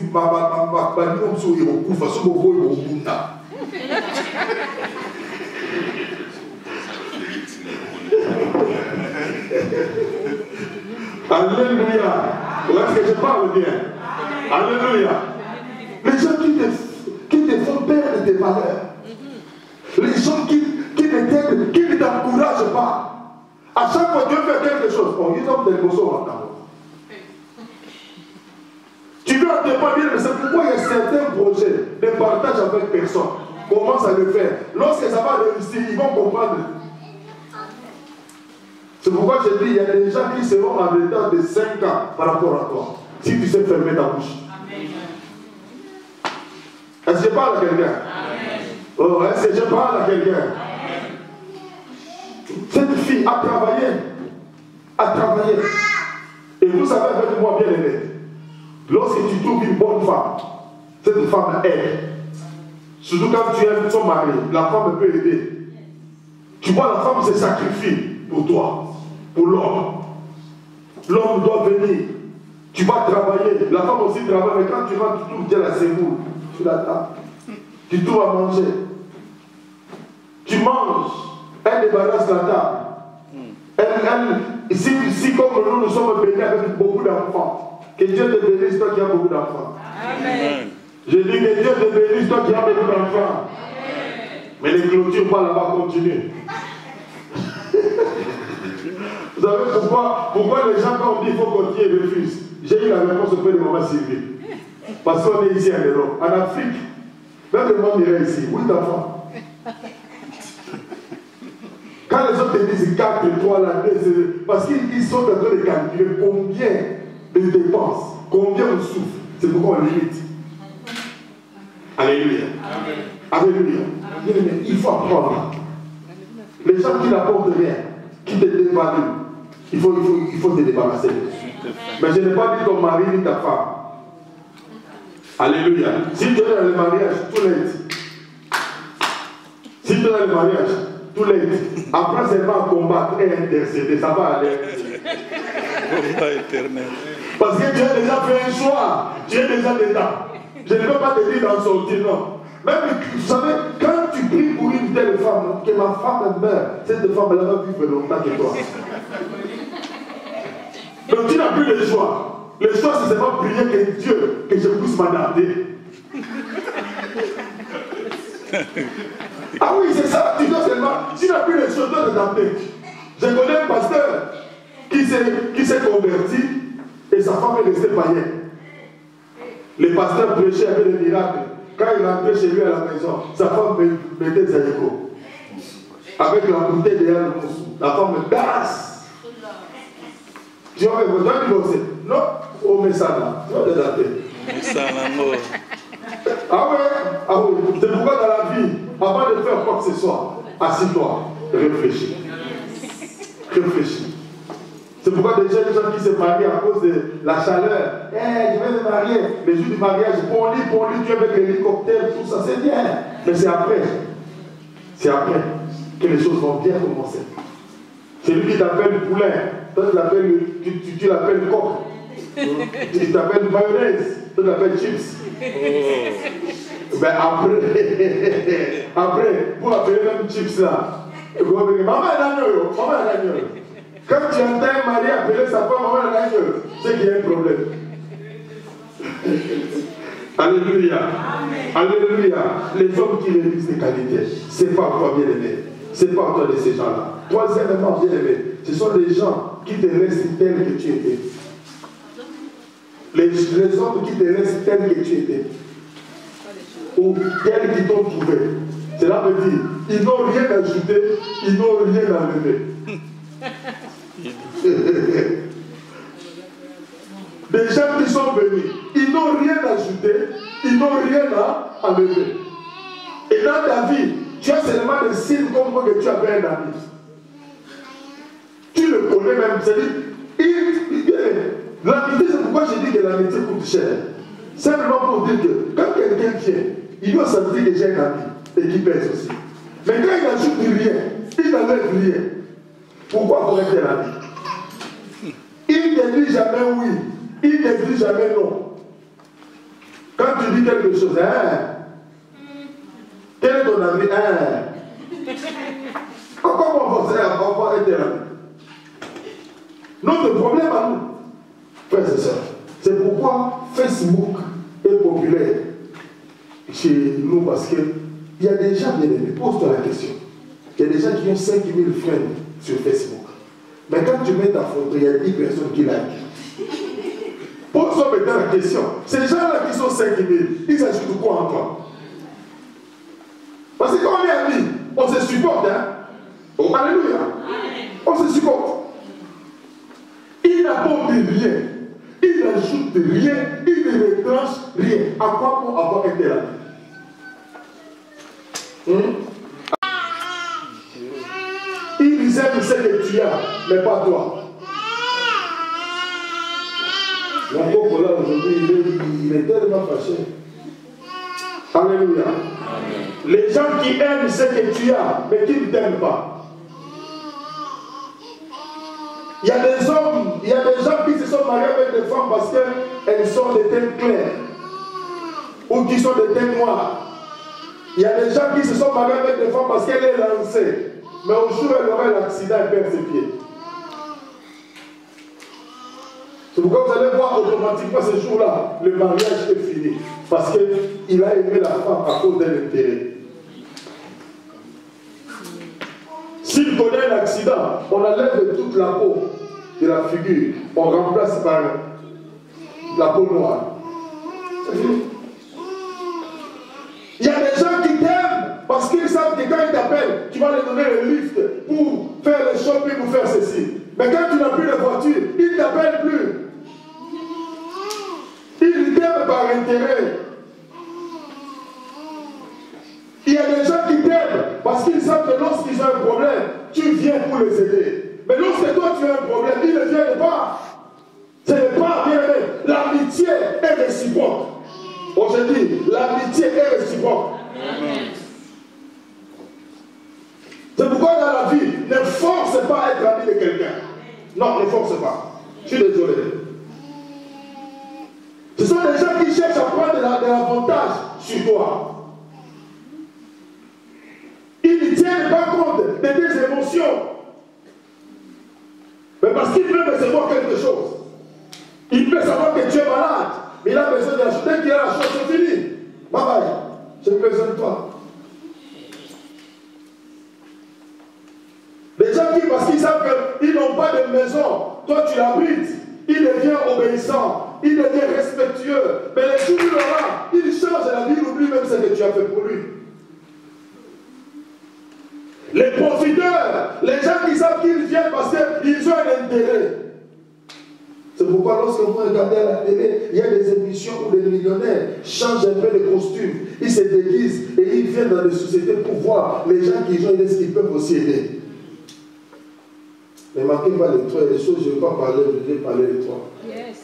alléluia. Est-ce que je parle bien? Alléluia. Les gens qui te font perdre tes valeurs, les gens qui ne t'encouragent pas. À chaque fois que Dieu fait quelque chose, on dit des choses maintenant. Tu veux en témoigner, mais c'est pourquoi il y a certains projets de partage avec personne. Commence à le faire. Lorsque ça va réussir, ils vont comprendre. C'est pourquoi je dis, il y a des gens qui seront en retard de 5 ans par rapport à toi. Si tu sais fermer ta bouche. Est-ce que je parle à quelqu'un? Oh, est-ce que je parle à quelqu'un? Cette fille a travaillé. Et vous savez, avec moi bien aimé, lorsque tu trouves une bonne femme, cette femme aide. Surtout quand tu aimes son mari, la femme peut aider. Tu vois, la femme se sacrifie pour toi, pour l'homme. L'homme doit venir. Tu vas travailler. La femme aussi travaille, mais quand tu rentres, tu trouves déjà la sémoule sur la table. Tu trouves à manger. Tu manges. Elle débarrasse la table. Si comme nous sommes bénis avec beaucoup d'enfants, que Dieu te bénisse, toi qui as beaucoup d'enfants. Amen. Je dis que Dieu te bénisse, toi qui as beaucoup d'enfants. Mais les clôtures pas là-bas continuent. Vous savez pourquoi les gens, quand on dit qu'il faut continuer, refusent? J'ai eu la réponse auprès de Maman Sylvie. Parce qu'on est ici en Europe. En Afrique, même le monde irait ici. 8 enfants. Quand les autres te disent 4, 3, la 2, parce qu'ils sont en train de calculer combien de dépenses, combien on souffre. C'est pourquoi on limite. Alléluia. Alléluia. Il faut apprendre. Les gens qui n'apportent rien, qui te dévaluent, il faut te débarrasser. Mais je n'ai pas dit ton mari ni ta femme. Alléluia. Si tu es dans le mariage, tout l'aide. Si tu es dans le mariage, tout l'aide. Après seulement combattre et intercéder, ça va aller. Parce que tu as déjà fait un choix. Tu es déjà dedans. Je ne peux pas te dire d'en sortir, non. Même, vous savez, quand tu pries pour une telle femme, que ma femme meurt, cette femme, elle va vivre longtemps que toi. Donc tu n'as plus le choix. Le choix, c'est seulement prier que Dieu, que je puisse m'adapter. Ah oui, c'est ça, tu dois seulement, tu n'as plus le choix de t'adapter. Je connais un pasteur qui s'est converti et sa femme est restée païenne. Le pasteur prêchait avec des miracles. Quand il rentrait chez lui à la maison, sa femme mettait des aïkos. Avec la bouteille derrière le moussou. La femme me casse. Tu as besoin de divorcer. Non, on met ça là. Tu vas t'adapter. Ah ouais, ah oui. C'est pourquoi dans la vie, avant de faire quoi que ce soit, assis-toi, réfléchis. Réfléchis. C'est pourquoi déjà les gens qui se marient à cause de la chaleur. Je vais me marier. Le jour du mariage, bon lit, tu es avec l'hélicoptère, tout ça, c'est bien. Mais c'est après. C'est après que les choses vont bien commencer. C'est lui qui t'appelle poulain. Toi, tu l'appelles coq. Tu t'appelles mayonnaise. Toi, tu l'appelles chips. Ben après, pour appeler même chips là, maman est l'agneau. Quand tu entends un mari appeler sa femme maman est l'agneau, c'est qu'il y a un problème. Alléluia. Alléluia. Les hommes qui réalisent des qualités, c'est pas toi bien aimé. C'est pas toi de ces gens-là. Troisièmement, bien aimé, ce sont des gens qui te laissent tel que tu étais. Les hommes qui te laissent tel que tu étais. Ou tel qu'ils t'ont trouvé. Cela veut dire, ils n'ont rien ajouté, ils n'ont rien enlevé. Des gens qui sont venus, ils n'ont rien ajouté, ils n'ont rien à enlever. Et dans ta vie, tu as seulement des signes comme quoi que tu avais un ami. Tu le connais même, c'est-à-dire, l'amitié, c'est pourquoi je dis que l'amitié coûte cher. Simplement pour dire que quand quelqu'un vient, il doit sentir que j'ai un ami et qu'il pèse aussi. Mais quand il n'ajoute rien, il n'enlève rien. Pourquoi pour être l'ami? Il ne dit jamais oui, il ne dit jamais non. Quand tu dis quelque chose, quel est ton ami? Comment on va être l'ami? Notre problème à nous, frères et sœurs, c'est pourquoi Facebook est populaire chez nous, parce qu'il y a des gens, bien aimés, pose-toi la question. Il y a des gens qui ont 5000 friends sur Facebook. Mais quand tu mets ta photo, il y a 10 personnes qui like. Pose-toi maintenant la question. Ces gens-là qui sont 5000, ils ajoutent quoi en toi? Parce que quand on est amis, on se supporte. Hein? Oh, alléluia. On se supporte. Il n'apporte rien. Il n'ajoute rien. Il ne retranche rien. À quoi pour avoir été là? Il aime ce que tu as, mais pas toi. Mon pauvre là aujourd'hui, il est tellement fâché. Alléluia. Les gens qui aiment ce que tu as, mais qui ne t'aiment pas. Il y a des hommes, il y a des gens qui se sont mariés avec des femmes parce qu'elles sont de teintes claires ou qui sont de teintes noires. Il y a des gens qui se sont mariés avec des femmes parce qu'elle est lancée. Mais au jour où elle aurait l'accident, elle perd ses pieds. C'est pourquoi vous allez voir automatiquement ce jour-là, le mariage est fini. Parce qu'il a aimé la femme à cause d'un intérêt. S'il connaît un accident, on enlève toute la peau de la figure. On remplace par la peau noire. C'est fini. Il y a des gens qui t'aiment parce qu'ils savent que quand ils t'appellent, tu vas leur donner le lift pour faire le shopping, pour faire ceci. Mais quand tu n'as plus de voiture, ils ne t'appellent plus. Ils t'aiment par intérêt. Il y a des gens qui t'aiment parce qu'ils savent que lorsqu'ils ont un problème, tu viens pour les aider. Mais lorsque toi tu as un problème, ils ne viennent pas. Ce n'est pas bien aimé. L'amitié est réciproque. Aujourd'hui, l'amitié est réciproque. C'est pourquoi dans la vie, ne force pas à être ami de quelqu'un. Non, ne force pas. Je suis désolé. Ce sont des gens qui cherchent à prendre de l'avantage sur toi. Ils ne tiennent pas compte de tes émotions. Mais parce qu'il peut recevoir quelque chose. Il peut savoir que tu es malade. Mais il a besoin d'ajouter qu'il a la chose, c'est fini. Bye bye. J'ai besoin de toi. Les gens qui, parce qu'ils savent qu'ils n'ont pas de maison, toi tu l'abrites, il devient obéissant, il devient respectueux. Mais les jours où il aura, il change la vie, il oublie même ce que tu as fait pour lui. Les profiteurs, les gens qui savent qu'ils viennent parce qu'ils ont un intérêt. C'est pourquoi lorsque vous regardez à la télé, il y a des émissions où les millionnaires changent un peu de costume, ils se déguisent et ils viennent dans des sociétés pour voir les gens qui ont aidé, ce qu'ils peuvent aussi aider. Ne manquez pas les trois, les choses, je ne vais pas parler, je vais parler de toi. Yes.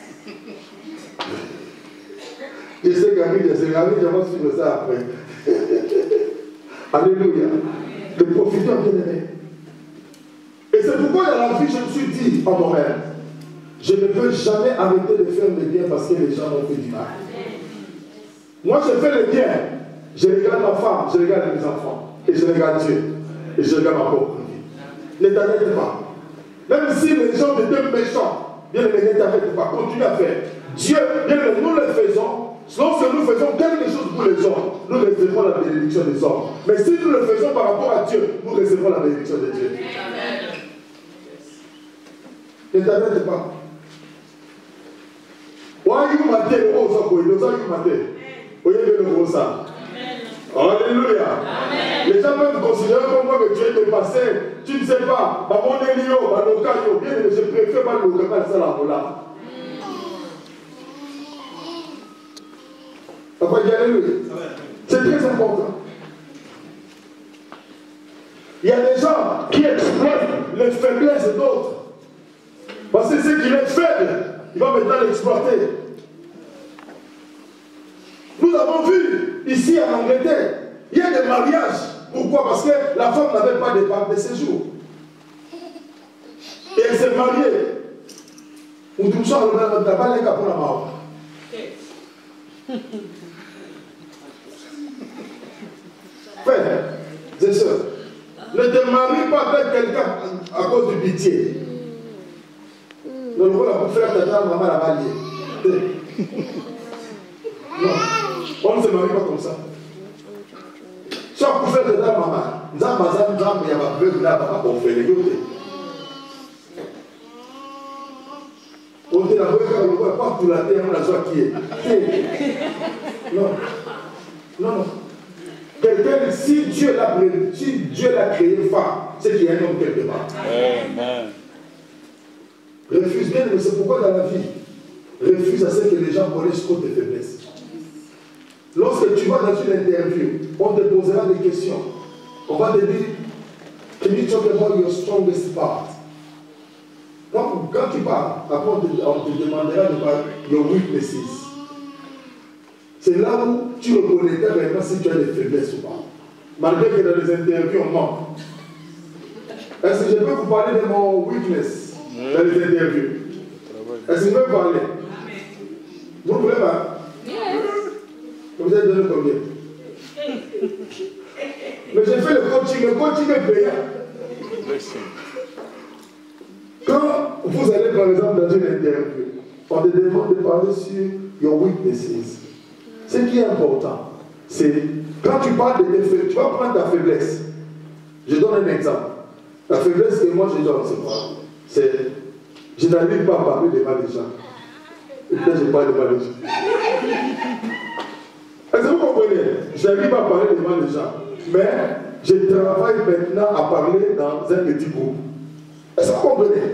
Je sais Camille, je vais suivre ça après. Alléluia. Le profiteur bien aimé. Et c'est pourquoi dans la vie, je me suis dit en moi-même, je ne peux jamais arrêter de faire le bien parce que les gens m'ont fait du mal. Moi, je fais le bien. Je regarde ma femme, je regarde mes enfants, et je regarde Dieu, et je regarde ma propre vie. Ne t'arrête pas. Même si les gens étaient méchants, bien aimé, ne t'arrête pas. Continue à faire. Dieu, bien aimé, nous le faisons. Lorsque nous faisons quelque chose pour les hommes, nous recevrons la bénédiction des hommes. Mais si nous le faisons par rapport à Dieu, nous recevrons la bénédiction de Dieu. Ne t'arrête pas. Alléluia. Les gens peuvent considérer comme moi que tu es dépassé. Tu ne sais pas. Je préfère pas le local ça là. C'est très important. Il y a des gens qui exploitent les faiblesses d'autres. Parce que c'est qu'il est faible, il va maintenant l'exploiter. Nous avons vu ici en Angleterre, il y a des mariages. Pourquoi? Parce que la femme n'avait pas de part de séjour. Et elle s'est mariée. Frère, c'est ça. Ne te marie pas avec quelqu'un à cause du pitié. Donc, voilà, pour faire ta dame, maman la balle. Non, on ne se marie pas comme ça. Soit pour faire ta dame, maman, nous avons un dame, il y a ma veuve là, papa, pour faire les côtés. On dit la veuve, on ne voit pas pour la terre, on la joie qui est. Non, non, non. Quelqu'un, si Dieu l'a créé femme, c'est qu'il y a un homme quelque part. Amen. Refuse bien, mais c'est pourquoi dans la vie, refuse à ce que les gens connaissent trop tes faiblesses. Lorsque tu vas dans une interview, on te posera des questions. On va te dire, can you talk about your strongest part? Quand tu parles, après on te demandera de parler your weaknesses. C'est là où tu reconnaîtras vraiment si tu as des faiblesses ou pas. Malgré que dans les interviews, on manque. Est-ce que je peux vous parler de mon weakness dans les interviews? Est-ce que je peux parler? Vous ne voulez pas? Vous avez donné combien? Mais j'ai fait le coaching est payant. Quand vous allez par exemple dans une interview, on te demande de parler sur your weaknesses. Ce qui est important, c'est quand tu parles de tes faiblesses, tu vas prendre ta faiblesse. Je donne un exemple. La faiblesse que moi je donne, c'est quoi? C'est je n'arrive pas à parler devant les gens. Et puis je parle devant les gens. Est-ce que vous comprenez? Je n'arrive pas à parler devant les gens. Mais je travaille maintenant à parler dans un petit groupe. Est-ce que vous comprenez?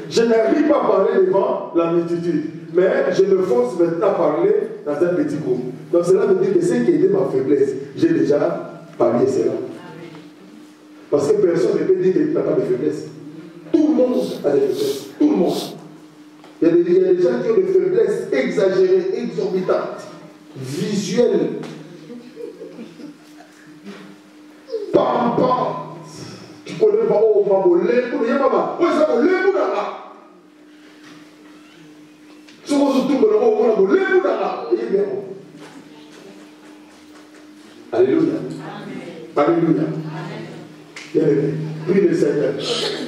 Je n'arrive pas à parler devant la multitude. Mais je me force maintenant à parler dans un petit groupe. Donc cela veut dire que ce qui était ma faiblesse, j'ai déjà pallié cela. Parce que personne ne peut dire que tu n'as pas de faiblesse. Tout le monde a des faiblesses. Tout le monde. Il y a des gens qui ont des faiblesses exagérées, exorbitantes, visuelles, pampantes. Tu connais pas, oh, maman, l'époux, il y a maman. Oui, ça va, l'époux là. Si on se trouve là, on va l'époux là. Alléluia. Alléluia.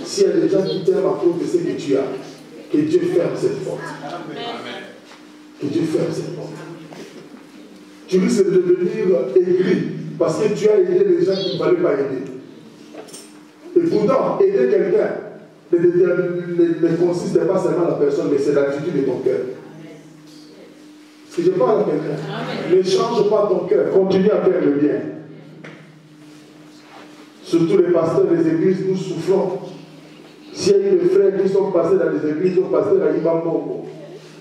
s'il y a des gens qui t'aiment à cause de ce que tu as, que Dieu ferme cette porte. Que Dieu ferme cette porte. Tu risques de devenir aigri parce que tu as aidé les gens qui ne fallait pas aider. Et pourtant, aider quelqu'un ne consiste pas seulement à la personne, mais c'est l'attitude de ton cœur. Si je parle à quelqu'un, ne change pas ton cœur, continue à faire le bien. Surtout les pasteurs des églises, nous souffrons. S'il y a eu des frères qui sont passés dans les églises, ils sont passés à Ibambo.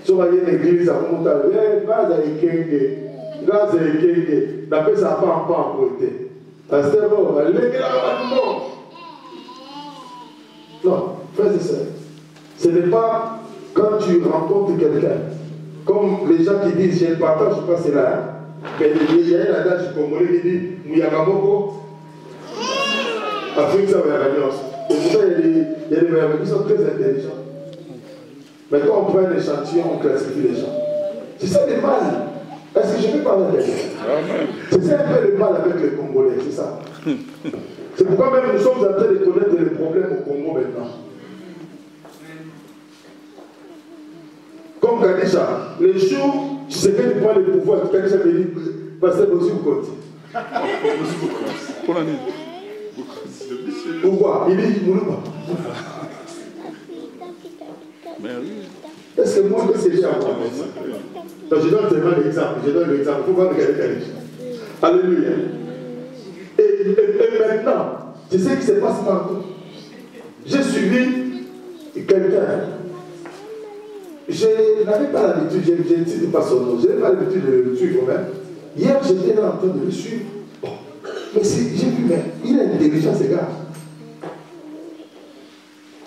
Si on va y une église à Montagne, grâce à Ikenge, grâce à Ikenge, d'après ça, pas en côté. Pasteur, l'église là, tout le monde. Non, frères et sœurs, ce n'est pas quand tu rencontres quelqu'un, comme les gens qui disent, je ne partage pas cela, mais il y a un adage congolais qui dit, Mouyagamoko, Afrique, ça va y alliance. Et pour ça, il y a des verbe qui sont très intelligents. Mais quand on prend un échantillon, on classifie les gens. C'est ça le mal. Est-ce que je peux parler avec vous? C'est ça un peu le mal avec les Congolais, c'est ça. C'est pourquoi même nous sommes en train de connaître les problèmes au Congo maintenant. Comme Kadisha, les jours, tu sais que tu prends le pouvoir, Kadisha me dit, passer au côté. Pourquoi? Il dit, Moulouba. Est-ce que moi, je sais à moi? Donc, je donne seulement l'exemple. Je donne l'exemple. Il faut pas regarder Kadisha. Alléluia. Et maintenant, tu sais ce qui se passe partout. J'ai suivi quelqu'un. Je n'avais pas l'habitude, je ne sais pas son nom, je n'avais pas l'habitude de le suivre même. Hier, j'étais là en train de le suivre. Bon. Mais j'ai vu, mais il est intelligent, ce gars.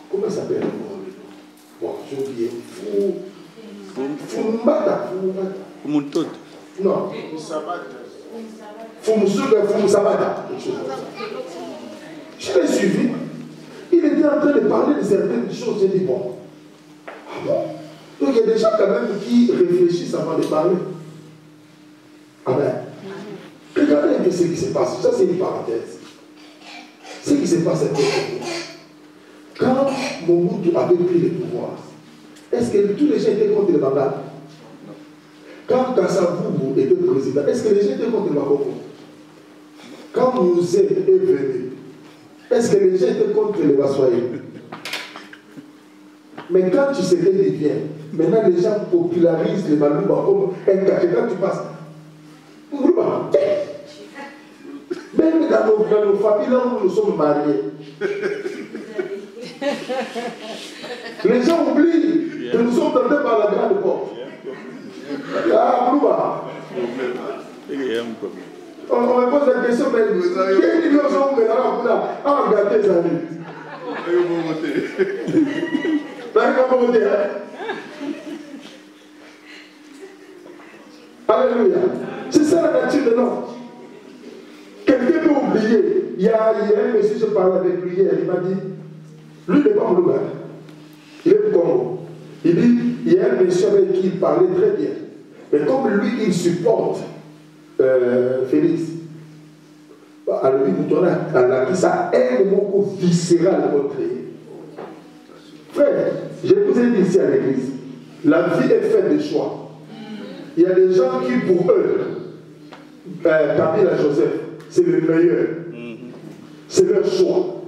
Comment il s'appelle? Bon, j'ai oublié. Fumata. Fumutot. Non. Fumusamata. Je l'ai suivi. Il était en train de parler de certaines choses. J'ai dit, bon. Ah bon? Donc il y a des gens quand même qui réfléchissent avant de parler. Amen. Regardez un peu ce qui se passe. Ça, c'est une parenthèse. Ce qui se passe avec le pouvoir. Quand Mobutu avait pris le pouvoir, est-ce que tous les gens étaient contre le Bangla? Quand Kassavubu était président, est-ce que les gens étaient contre le Bakoko? Quand Mouzé est venu, est-ce que les gens étaient contre les Bassoyés? Mais quand tu sais qu'il vient, maintenant les gens popularisent les Malouba comme un cachet. Quand tu passes, Malouba, même dans nos familles là où nous sommes mariés, les gens oublient que nous sommes tentés par la grande porte. Ah, Malouba. On me pose la question, mais quel million sont maintenant là? Ah, regardez les amis. Alléluia. C'est ça la nature de l'homme. Quelqu'un peut oublier. Il y a un monsieur, je parlais avec lui hier, il m'a dit, lui n'est pas Moulouba. Il est du Congo. Il dit, il y a un monsieur avec qui il parlait très bien. Mais comme lui, il supporte Félix. Alors lui, il ça est un mot viscéral contre lui. Frère, je vous ai dit ici à l'église, la vie est faite de choix. Il y a des gens qui, pour eux, Kabila Joseph, c'est le meilleur. C'est leur choix.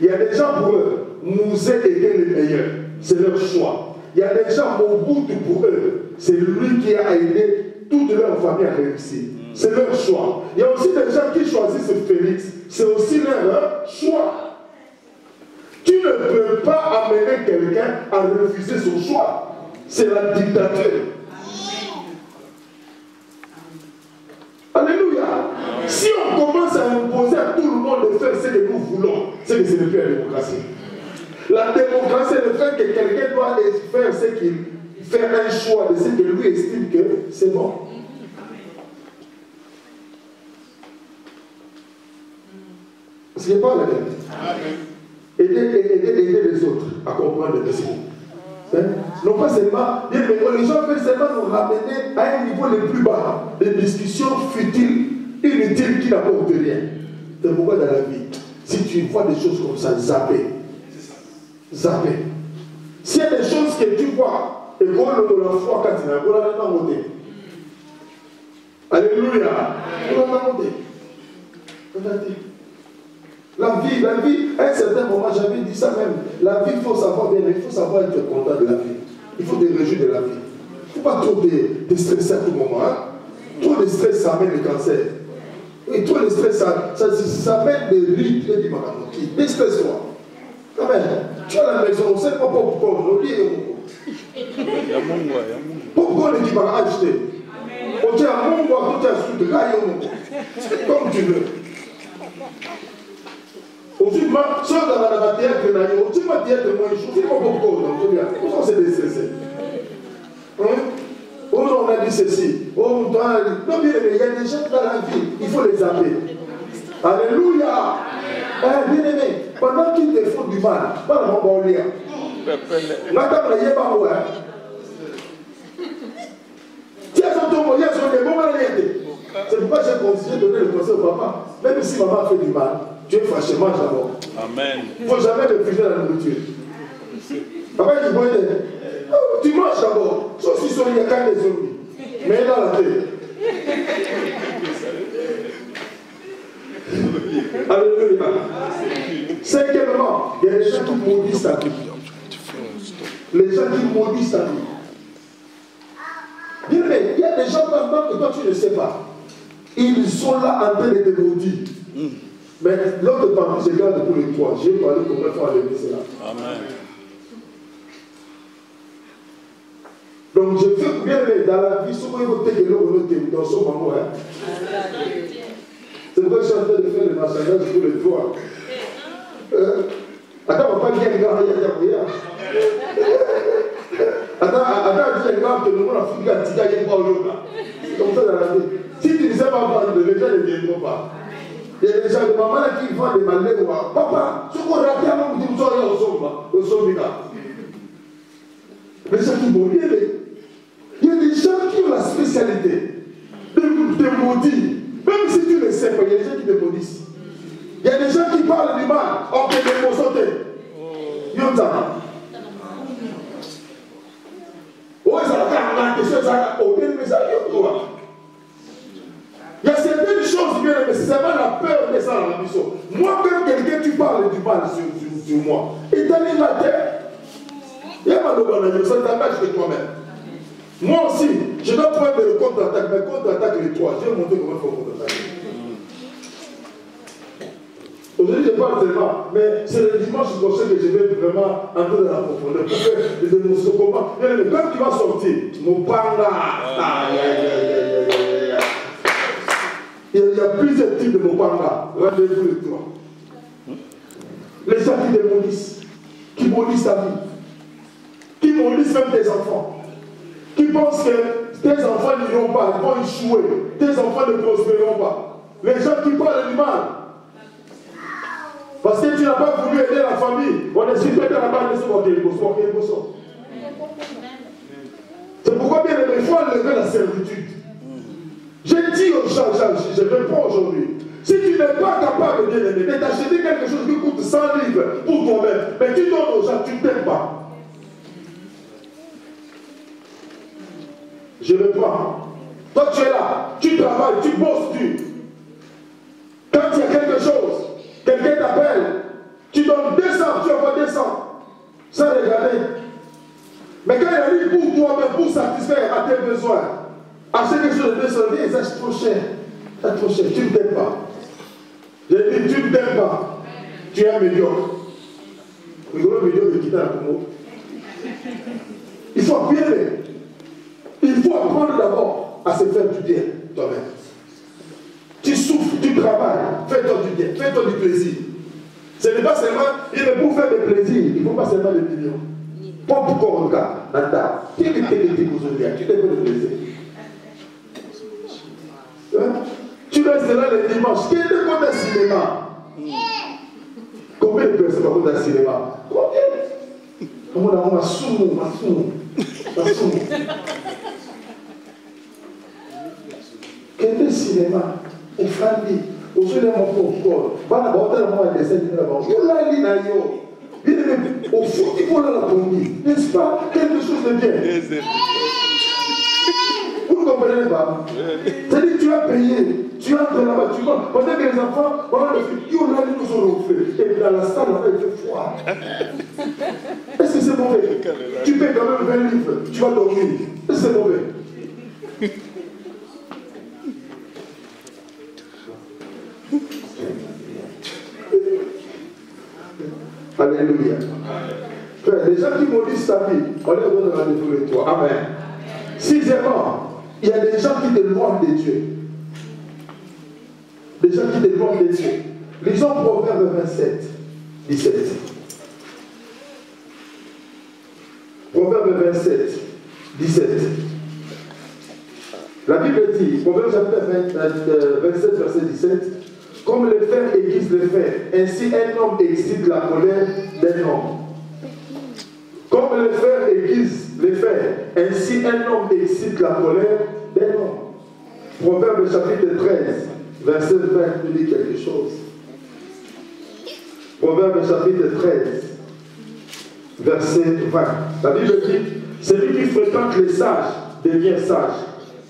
Il y a des gens pour eux, Mouzé était le meilleur. C'est leur choix. Il y a des gens, Mobutu pour eux, c'est lui qui a aidé toute leur famille à réussir. C'est leur choix. Il y a aussi des gens qui choisissent Félix. C'est aussi leur choix. Tu ne peux pas amener quelqu'un à refuser son choix. C'est la dictature. Alléluia. Si on commence à imposer à tout le monde de faire ce que nous voulons, c'est que ce n'est plus la démocratie. La démocratie est le fait que quelqu'un doit faire ce qu'il fait, un choix de ce que lui estime que c'est bon. Ce n'est pas la vérité. Aider les autres à comprendre le message. Non pas seulement, mais les gens veulent seulement nous ramener à un niveau le plus bas, des discussions futiles, inutiles qui n'apportent rien. C'est pourquoi dans la vie, si tu vois des choses comme ça, zapper, zapper. S'il y a des choses que tu vois, et qu'on le la foi quand tu n'as pas la monté. Alléluia. On a monté. La vie, à un certain moment, j'avais dit ça même. La vie, il faut savoir bien, il faut savoir être content de la vie. Il faut te réjouir de la vie. Il ne faut pas trop te stresser à tout moment. Hein? Trop de stress, ça amène le cancer. Et trop de stress, ça amène des rides. Déstresse-toi. Amen. Tu as la maison, on ne sait pas pourquoi. On dit, pourquoi on dit pas acheter? On dit à mon bois, on dit à sous de là, comme tu veux. Ensuite, si on a la théâtre, on dit pas théâtre, moi, je ne sais pas pourquoi. Pourquoi on s'est déstressé? On a dit ceci. Non, bien aimé, il y a des gens dans la vie, il faut les appeler. Alléluia. Bien aimé, pendant qu'ils te font du mal, pas la bon lire. C'est pourquoi j'ai conseillé de donner le conseil au papa. Même si maman fait du mal, tu es fâché, mange d'abord. Amen. Il ne faut jamais refuser la nourriture. Papa dit, bon, tu manges d'abord. Sauf si il y a quand même des zombies. Mais dans la tête. Alléluia. Cinquièmement, il y a des gens qui maudissent ta vie. Les gens qui maudissent ta vie. Bien aimé, il y a des gens maintenant que toi tu ne sais pas. Ils sont là en train de te maudire. Mais l'autre partie, je garde pour les trois. J'ai parlé combien de fois avec cela. Amen. Donc je fais bien aimé dans la vie, souvent il faut te dire dans son moment. C'est pourquoi je suis en train de faire le massage pour les trois. Attends, on va pas dire que attends, que le monde a foutu à Tika, il n'y a pas au yoga. Comme ça dans la vie. Si tu ne sais pas parler de les gens ne viendront pas. Il y a des gens de maman qui font des malais. Papa, ce qu'on raté avant, vous dites, au sommet. Les gens qui vont dire, il y a des gens qui ont la spécialité de maudire. Même si tu ne sais pas, il y a des gens qui te maudissent. Il y a des gens qui parlent du mal, on peut les sauter. Yonza. Oh, ça va il y a certaines choses, bien, mais c'est seulement la peur de ça dans la mission. Moi, quand quelqu'un tu parles du mal sur moi, il t'a mis la tête. Il y a pas de bon ça t'engage que toi-même. Moi aussi, je dois prendre le contre-attaque, mais contre-attaque les trois. Je vais montrer comment il faut contre-attaquer. Aujourd'hui, je parle seulement, mais c'est le dimanche prochain que je vais vraiment entrer dans la profondeur. Pour faire des émotions comment. Mais quand tu vas sortir, mon panga. Il y a plusieurs types de mopanga. Rendez-vous les trois. Les gens qui te maudissent, qui maudissent ta vie, qui maudissent même tes enfants, qui pensent que tes enfants n'iront pas, ils vont échouer, tes enfants ne prospéreront pas. Les gens qui parlent du mal. Parce que tu n'as pas voulu aider la famille. On est super dans la base de ce qu'on. C'est pourquoi bien il faut enlever la servitude. J'ai dit aux gens, je réponds aujourd'hui, si tu n'es pas capable de t'acheter quelque chose qui coûte 100 livres pour toi-même, mais tu donnes aux gens, tu ne t'aimes pas. Je reprends. Toi tu es là, tu travailles, tu bosses dur. Quand il y a quelque chose, quelqu'un t'appelle, tu donnes 200, tu envoies 200, sans regarder. Mais quand il arrive pour toi-même, pour satisfaire à tes besoins, acheter quelque chose de 200, c'est trop cher. C'est trop cher, tu ne t'aimes pas. J'ai dit, tu ne t'aimes pas. Tu es un médiocre. Le gros médiocre de quitter la Congo. Il faut bien aimer. Il faut apprendre d'abord à se faire du bien toi-même. Tu souffres, tu travailles, fais-toi du bien, fais-toi du plaisir. Ce n'est pas seulement, il est pour faire des plaisirs, il ne faut pas seulement des millions. Popcorn, Nanda, tu es tu fais des plaisirs. Tu restes là le dimanche, quel est le compte d'un cinéma? Combien de personnes par contre d'un cinéma? Combien? On a soumou. Quel est le cinéma? On famille, aujourd'hui, on popcorn. On a un dessin là-bas. On l'a dit, Au fond, il faut la conduire. N'est-ce pas? Quelque chose de bien. Vous ne comprenez pas? C'est-à-dire que tu as payé, tu entres là-bas, tu vois. Pendant que les enfants, pendant le film, ils ont là, ils nous ont ronflé. Et puis dans la salle, là-bas, il fait froid. Est-ce que c'est mauvais? Tu payes quand même 20 livres, tu vas dormir. Est-ce que c'est mauvais? Alléluia. Frère, les gens qui maudissent ta vie, on leur donne rendez-vous avec toi. Amen. Sixièmement, il y a des gens qui te loin de Dieu. Des gens qui te loin de Dieu. Lisons Proverbe 27, 17. Proverbe 27, 17. La Bible dit, Proverbe chapitre 27, verset 17, comme le fer aiguise le fer, ainsi un homme excite la colère d'un homme. Comme le fer aiguise le fer, ainsi un homme excite la colère d'un homme. Proverbe chapitre 13, verset 20 nous dit quelque chose. Proverbe chapitre 13, verset 20. La Bible dit, celui qui fréquente les sages devient sage,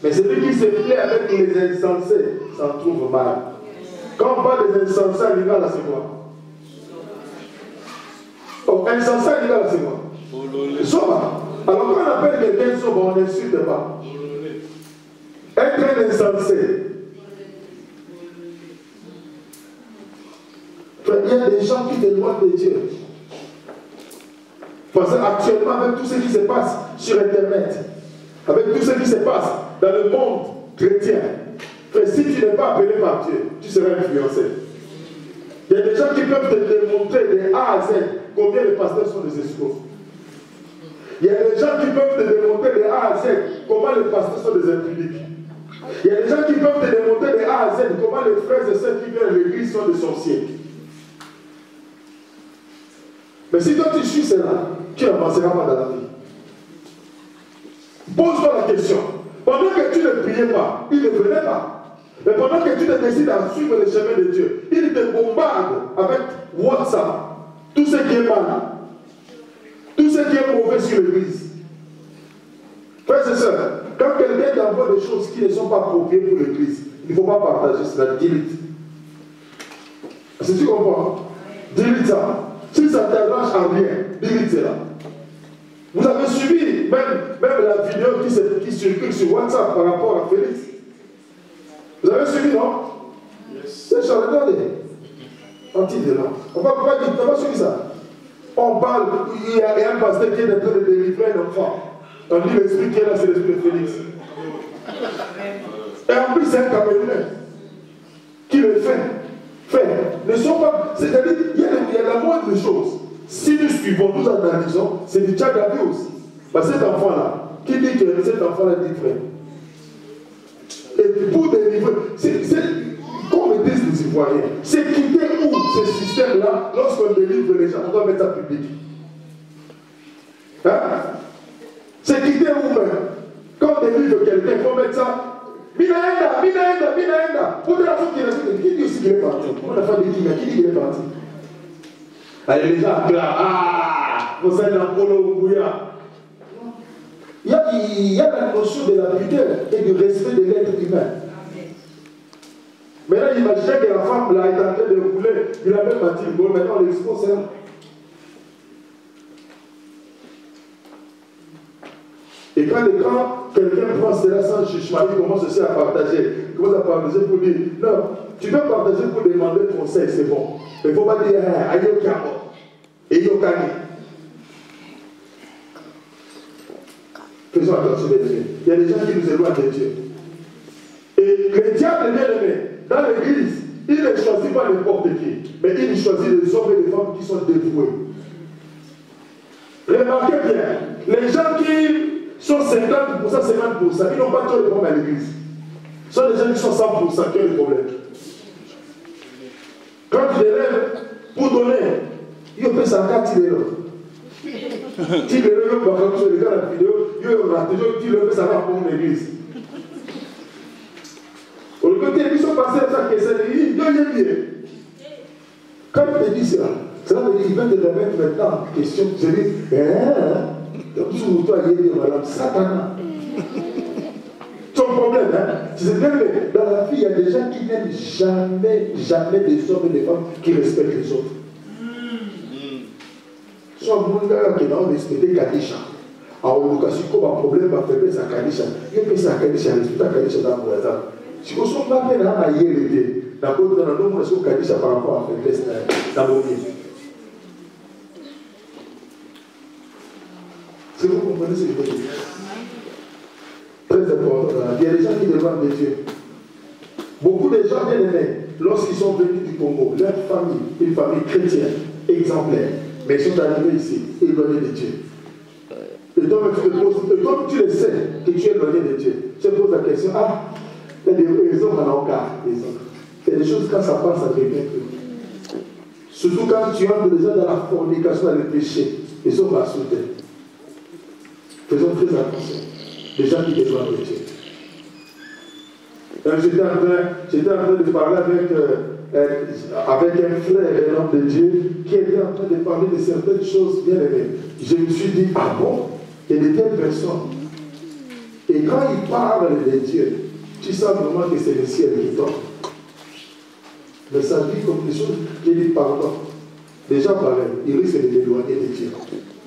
mais celui qui se plaît avec les insensés s'en trouve mal. Quand on parle des insensés à l'égard, là, c'est quoi? Oh, insensé à l'égard, là, c'est quoi? Soba. Alors quand on appelle quelqu'un soba, on n'insulte pas. Être un insensé. Il y a des gens qui éloignent de Dieu. Parce qu'actuellement, avec tout ce qui se passe sur Internet, avec tout ce qui se passe dans le monde chrétien, si tu n'es pas appelé par Dieu, tu seras influencé. Il y a des gens qui peuvent te démontrer de A à Z combien les pasteurs sont des escrocs. Il y a des gens qui peuvent te démontrer de A à Z comment les pasteurs sont des impudiques. Il y a des gens qui peuvent te démontrer de A à Z comment les frères et sœurs qui viennent à l'église sont des sorciers. Mais si toi tu suis cela, tu n'avanceras pas dans la vie. Pose-toi la question. Pendant que tu ne priais pas, il ne venait pas. Mais pendant que tu te décides à suivre le chemin de Dieu, il te bombarde avec WhatsApp, tout ce qui est mal, tout ce qui est mauvais sur l'église. Frères et sœurs, quand quelqu'un t'envoie des choses qui ne sont pas appropriées pour l'église, il ne faut pas partager cela, delete. Est-ce que tu comprends? Delete ça. Si ça t'arrange en rien, delete cela. Vous avez suivi même la vidéo qui circule sur WhatsApp par rapport à Félix. Vous avez suivi, non? C'est ça, regardez. Anti-délan. On va pas dire, on va suivre ça. On parle, il y a un pasteur qui est en train de délivrer un enfant. On dit l'esprit qui est là, c'est l'esprit de Félix. Et en plus, c'est un Camerounais qui le fait. Ne sont pas. C'est-à-dire, il y a la moindre chose. Si nous suivons, nous analysons, c'est du Tchadavi aussi. Parce que cet enfant-là, qui dit que cet enfant-là est livré. Et pour délivrer, comme disent les Ivoiriens, c'est quitter où ce système-là, lorsqu'on délivre les gens, on doit mettre ça public. Hein? C'est quitter où même. Quand on délivre quelqu'un, il faut mettre ça. Minaenda. Pour la faute qui dit aussi qu'il est parti. On a fait des qui dit qu'il est parti. Allez, les gens, vous êtes dans le il y a la notion de la pudeur et du respect de l'être humain. Maintenant, imaginez que la femme là est en train de rouler, il a même bâti le bon, maintenant on l'expose là. Et quand quelqu'un prend cela sans jugement, il commence aussi à partager. Il commence à partager pour dire, non, tu peux partager pour demander conseil, c'est bon. Mais il ne faut pas dire, aïe, et yokani. Faisons attention, les amis. Il y a des gens qui nous éloignent de Dieu. Et le diable, bien aimé, dans l'église, il ne choisit pas n'importe qui, mais il choisit les hommes et les femmes qui sont dévoués. Remarquez bien, les gens qui sont 50%, 50%, ils n'ont pas trop de problèmes à l'église. Ce sont des gens qui sont 100% qui ont des problèmes. Quand tu les lèves pour donner, il peut s'en faire tirer l'autre. Si le lieu par exemple sur la vidéo, il le fait savoir pour l'église. Au côté, ils sont passés à ça qui est bien. Quand il te dit cela, Cela veut dire qu'il va te remettre maintenant en question. Je dis, comme sur toi, il y a madame Satan. Son problème, c'est que dans la vie, il y a des gens qui n'aiment jamais des hommes et des femmes qui respectent les autres. Soit mon gars qui n'a pas respecté Kadisha. Alors, le cas, si tu as un problème, va faire ça Kadisha. Il y a ça Kadisha, respecte Kadisha dans mon exemple. Si vous ne pas bien à y aller, d'accord, dans le nom de Kadisha par rapport à faiblesse dans mon vie. Si vous comprenez ce que je veux dire. Très important. Il y a des gens qui demandent de Dieu. Beaucoup de gens bien aimés, lorsqu'ils sont venus du Congo, leur famille, une famille chrétienne, exemplaire, mais ils sont arrivés ici, éloignés de Dieu. Et toi, comme tu le sais que tu es éloigné de Dieu, tu te poses la question, il y a des raisons maintenant car il y a des choses quand ça passe à quelqu'un. Surtout quand tu entres déjà dans la fornication, dans le péché, ils sont rassoutés. Faisons très attention. Les gens qui dépendent de Dieu. J'étais en train de parler avec un frère, un homme de Dieu, qui était en train de parler de certaines choses bien aimées. Je me suis dit, ah bon, il y a de telles personnes. Et quand il parle de Dieu, tu sens vraiment que c'est le ciel qui tombe. Mais ça dit comme des choses qui disent pardon. Les gens pareils, ils risquent de l'éloigner de Dieu.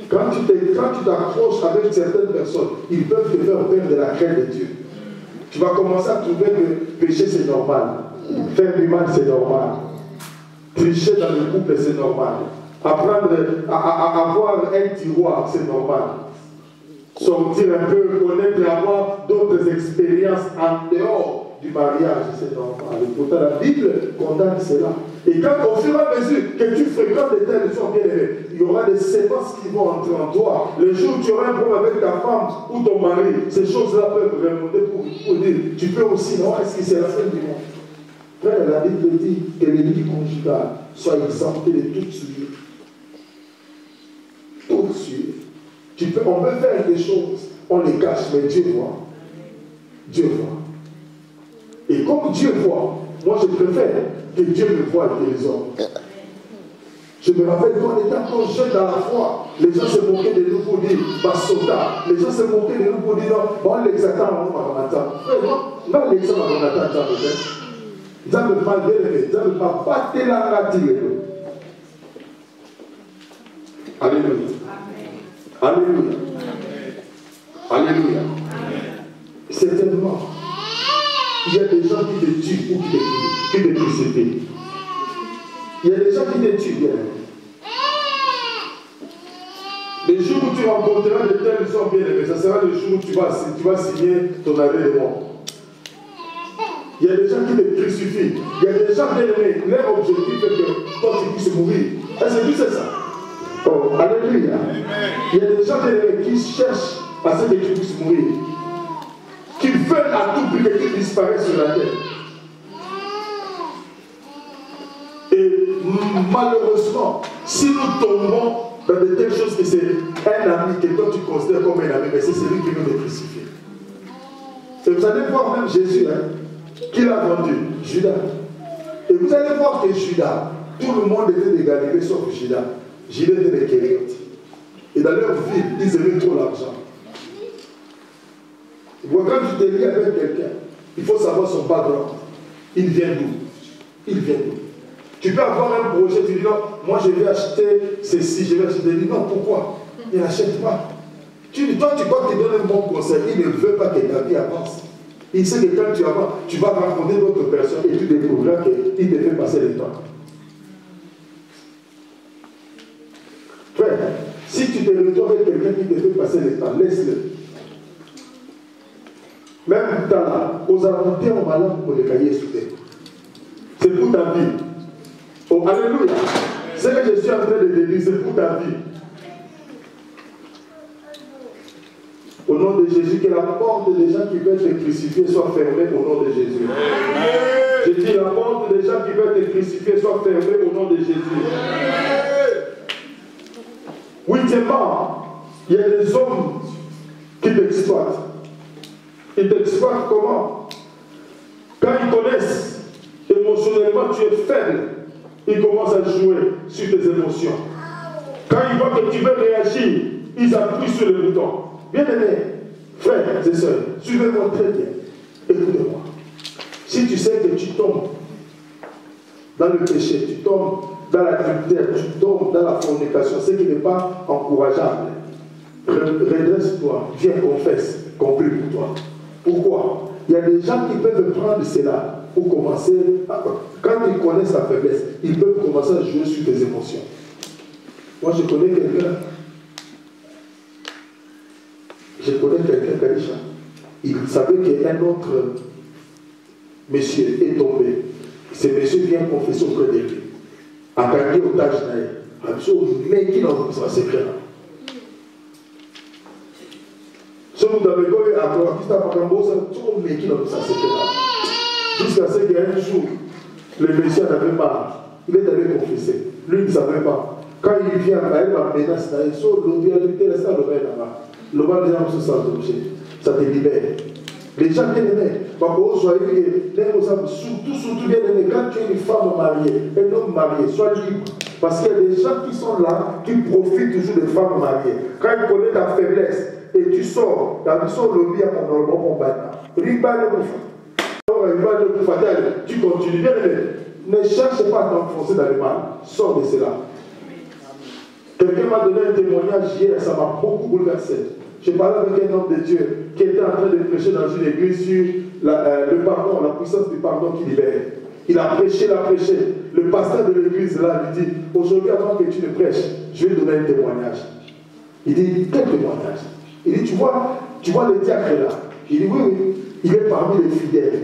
Quand tu t'accroches avec certaines personnes, ils peuvent te faire perdre de la crainte de Dieu. Tu vas commencer à trouver que pécher c'est normal. Faire du mal c'est normal. Tricher dans le couple c'est normal. Apprendre à avoir un tiroir c'est normal. Sortir un peu, connaître, avoir d'autres expériences en dehors du mariage, c'est normal. Et pourtant la Bible condamne cela. Et quand au fur et à mesure que tu fréquentes des telles gens bien aimés, il y aura des séquences qui vont entrer en toi. Le jour où tu auras un problème avec ta femme ou ton mari, ces choses-là peuvent remonter pour dire, tu peux aussi, non, est-ce que c'est la fin du monde? Frère, la Bible dit que les vies conjugales soient exemptées de toute souillure. Toute souillure. On peut faire des choses, on les cache, mais Dieu voit. Dieu voit. Et comme Dieu voit, moi je préfère que Dieu me voie que les hommes. Je me rappelle quand on était encore jeune dans la foi, les gens se moquaient de nous pour dire Basota. Les gens se moquaient de nous pour dire non, bon, l'exactant, on va m'attendre. Non, l'exactant, on va m'attendre. Ils n'ont pas bien, ils n'ont pas battu la ratille. Alléluia. Alléluia. Alléluia. Certainement, il y a des gens qui te tuent ou qui te crucifient. Il y a des gens qui te tuent bien. Les jours où tu rencontreras de tels gens bien aimés, ça sera le jour où tu vas signer ton arrêt de mort. Il y a des gens qui te crucifient. Il y a des gens bien aimés. Leur objectif est que toi tu puisses mourir. Est-ce que tu sais ça? Oh, alléluia. Il y a des gens bien aimés qui cherchent à ce que tu puisses mourir. Qui veulent à tout prix que tu disparaisses sur la terre. Et malheureusement, si nous tombons dans de telles choses que c'est un ami que toi tu considères comme un ami, mais c'est celui qui veut te crucifier. Et vous allez voir même Jésus, qui l'a vendu, Judas. Et vous allez voir que Judas, tout le monde était des Galilées sauf Judas. Judas était des Kériotes. Et dans leur vie, ils aimaient trop l'argent. Quand tu te lis avec quelqu'un, il faut savoir son background. Il vient d'où? Il vient d'où? Tu peux avoir un projet, tu dis non, moi je vais acheter ceci, je vais acheter. Il dit non, pourquoi? Il n'achète pas. Toi, tu crois qu'il donne un bon conseil, il ne veut pas que ta vie avance. Il sait que quand tu avances, tu vas rencontrer d'autres personnes et tu découvriras qu'il te fait passer le temps. Frère, si tu te retrouves avec quelqu'un qui te fait passer le temps, laisse-le. Même dans la, aux avantages, on va là pour les cahiers soudés. C'est pour ta vie. Oh, alléluia. Ce que je suis en train de te dire, c'est pour ta vie. Au nom de Jésus, que la porte des gens qui veulent te crucifier soit fermée au nom de Jésus. Amen. Je dis la porte des gens qui veulent te crucifier soit fermée au nom de Jésus. Huitièmement, il y a des hommes qui t'exploitent. Ils t'exploitent comment? Quand ils connaissent émotionnellement tu es faible, ils commencent à jouer sur tes émotions. Quand ils voient que tu veux réagir, ils appuient sur le bouton. Bien aimé, frères et sœurs, suivez-moi très bien. Écoutez-moi. Si tu sais que tu tombes dans le péché, tu tombes dans l'adultère, tu tombes dans la fornication, ce qui n'est pas encourageable, redresse-toi, viens, confesse, qu'on prie pour toi. Pourquoi? Il y a des gens qui peuvent prendre cela pour commencer, quand ils connaissent la faiblesse, ils peuvent commencer à jouer sur tes émotions. Moi, je connais quelqu'un, Kalisha, il savait qu'un autre monsieur est tombé. Ce monsieur vient confesser auprès de lui. A gagné otage d'ailleurs. Mais qui n'a pas ce secret là? Ce que vous avez vu à Christa Pakambosa, mais qui n'a pas ce secret là? Jusqu'à ce qu'un jour, le monsieur n'avait pas. Il est allé confesser. Lui, il ne savait pas. Quand il vient, il va menacer, il sort l'autorité, il ça le bain là-bas. Le bain des gens se sent ça te libère. Les gens bien aimés, surtout bien aimés, quand tu es une femme mariée, un homme marié, sois libre. Parce qu'il y a des gens qui sont là, qui profitent toujours des femmes mariées. Quand ils connaissent ta faiblesse, et tu sors, le lit à mon bon bâtard. Tu continues bien aimé. Ne cherche pas à t'enfoncer dans le mal, sors de cela. Quelqu'un m'a donné un témoignage hier, ça m'a beaucoup bouleversé. Je parlais avec un homme de Dieu qui était en train de prêcher dans une église sur le pardon, la puissance du pardon qui libère. Il a prêché, Le pasteur de l'église là lui dit, aujourd'hui avant que tu ne prêches, je vais te donner un témoignage. Il dit, quel témoignage? Il dit, tu vois le diacre là? Il dit, oui, il est parmi les fidèles.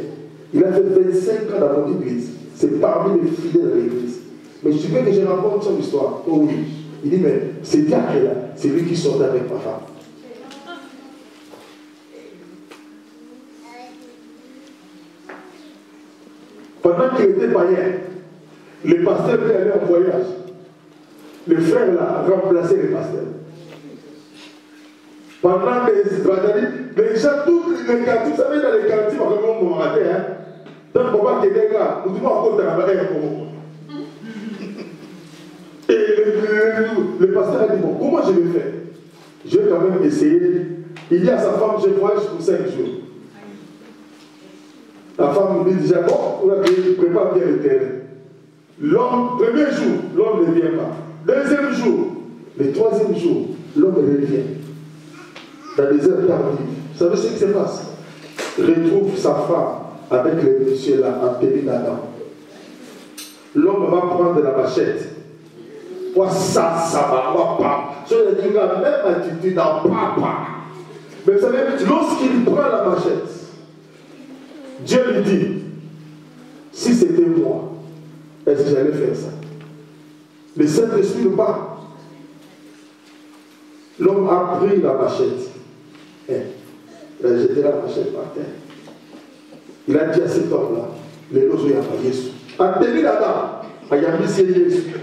Il a fait 25 ans dans mon église. C'est parmi les fidèles de l'église. Mais tu veux que je raconte son histoire? Oh oui. Il dit, mais ce diacre là, c'est lui qui sortait avec ma femme. Pendant qu'il était païen, le pasteur était allé en voyage. Le frère là a remplacé le pasteur. Pendant les gens, tous les quartiers, vous savez, dans les quartiers, on va manger, hein. Donc, papa qui était là, nous devons encore travailler un peu. Et le pasteur a dit, bon, comment je vais faire? Je vais quand même essayer. Il dit à sa femme, je voyage pour 5 jours. La femme lui dit déjà, bon, on va préparer bien le terrain. L'homme, premier jour, l'homme ne vient pas. Deuxième jour, le troisième jour, l'homme revient. Dans des heures tardives. Vous savez ce qui se passe? Retrouve sa femme avec le monsieur là, en tenue d'Adam. L'homme va prendre la machette. Ça va, pas. Je dis, la même attitude en papa. Mais vous savez, lorsqu'il prend la machette, Dieu lui dit, si c'était moi, est-ce que j'allais faire ça? Le Saint-Esprit nous parle. L'homme a pris la machette. Il a jeté la machette par terre. Il a dit à cet homme-là, les lots sont à Jésus. En tenue là-bas, il y a mis Jésus.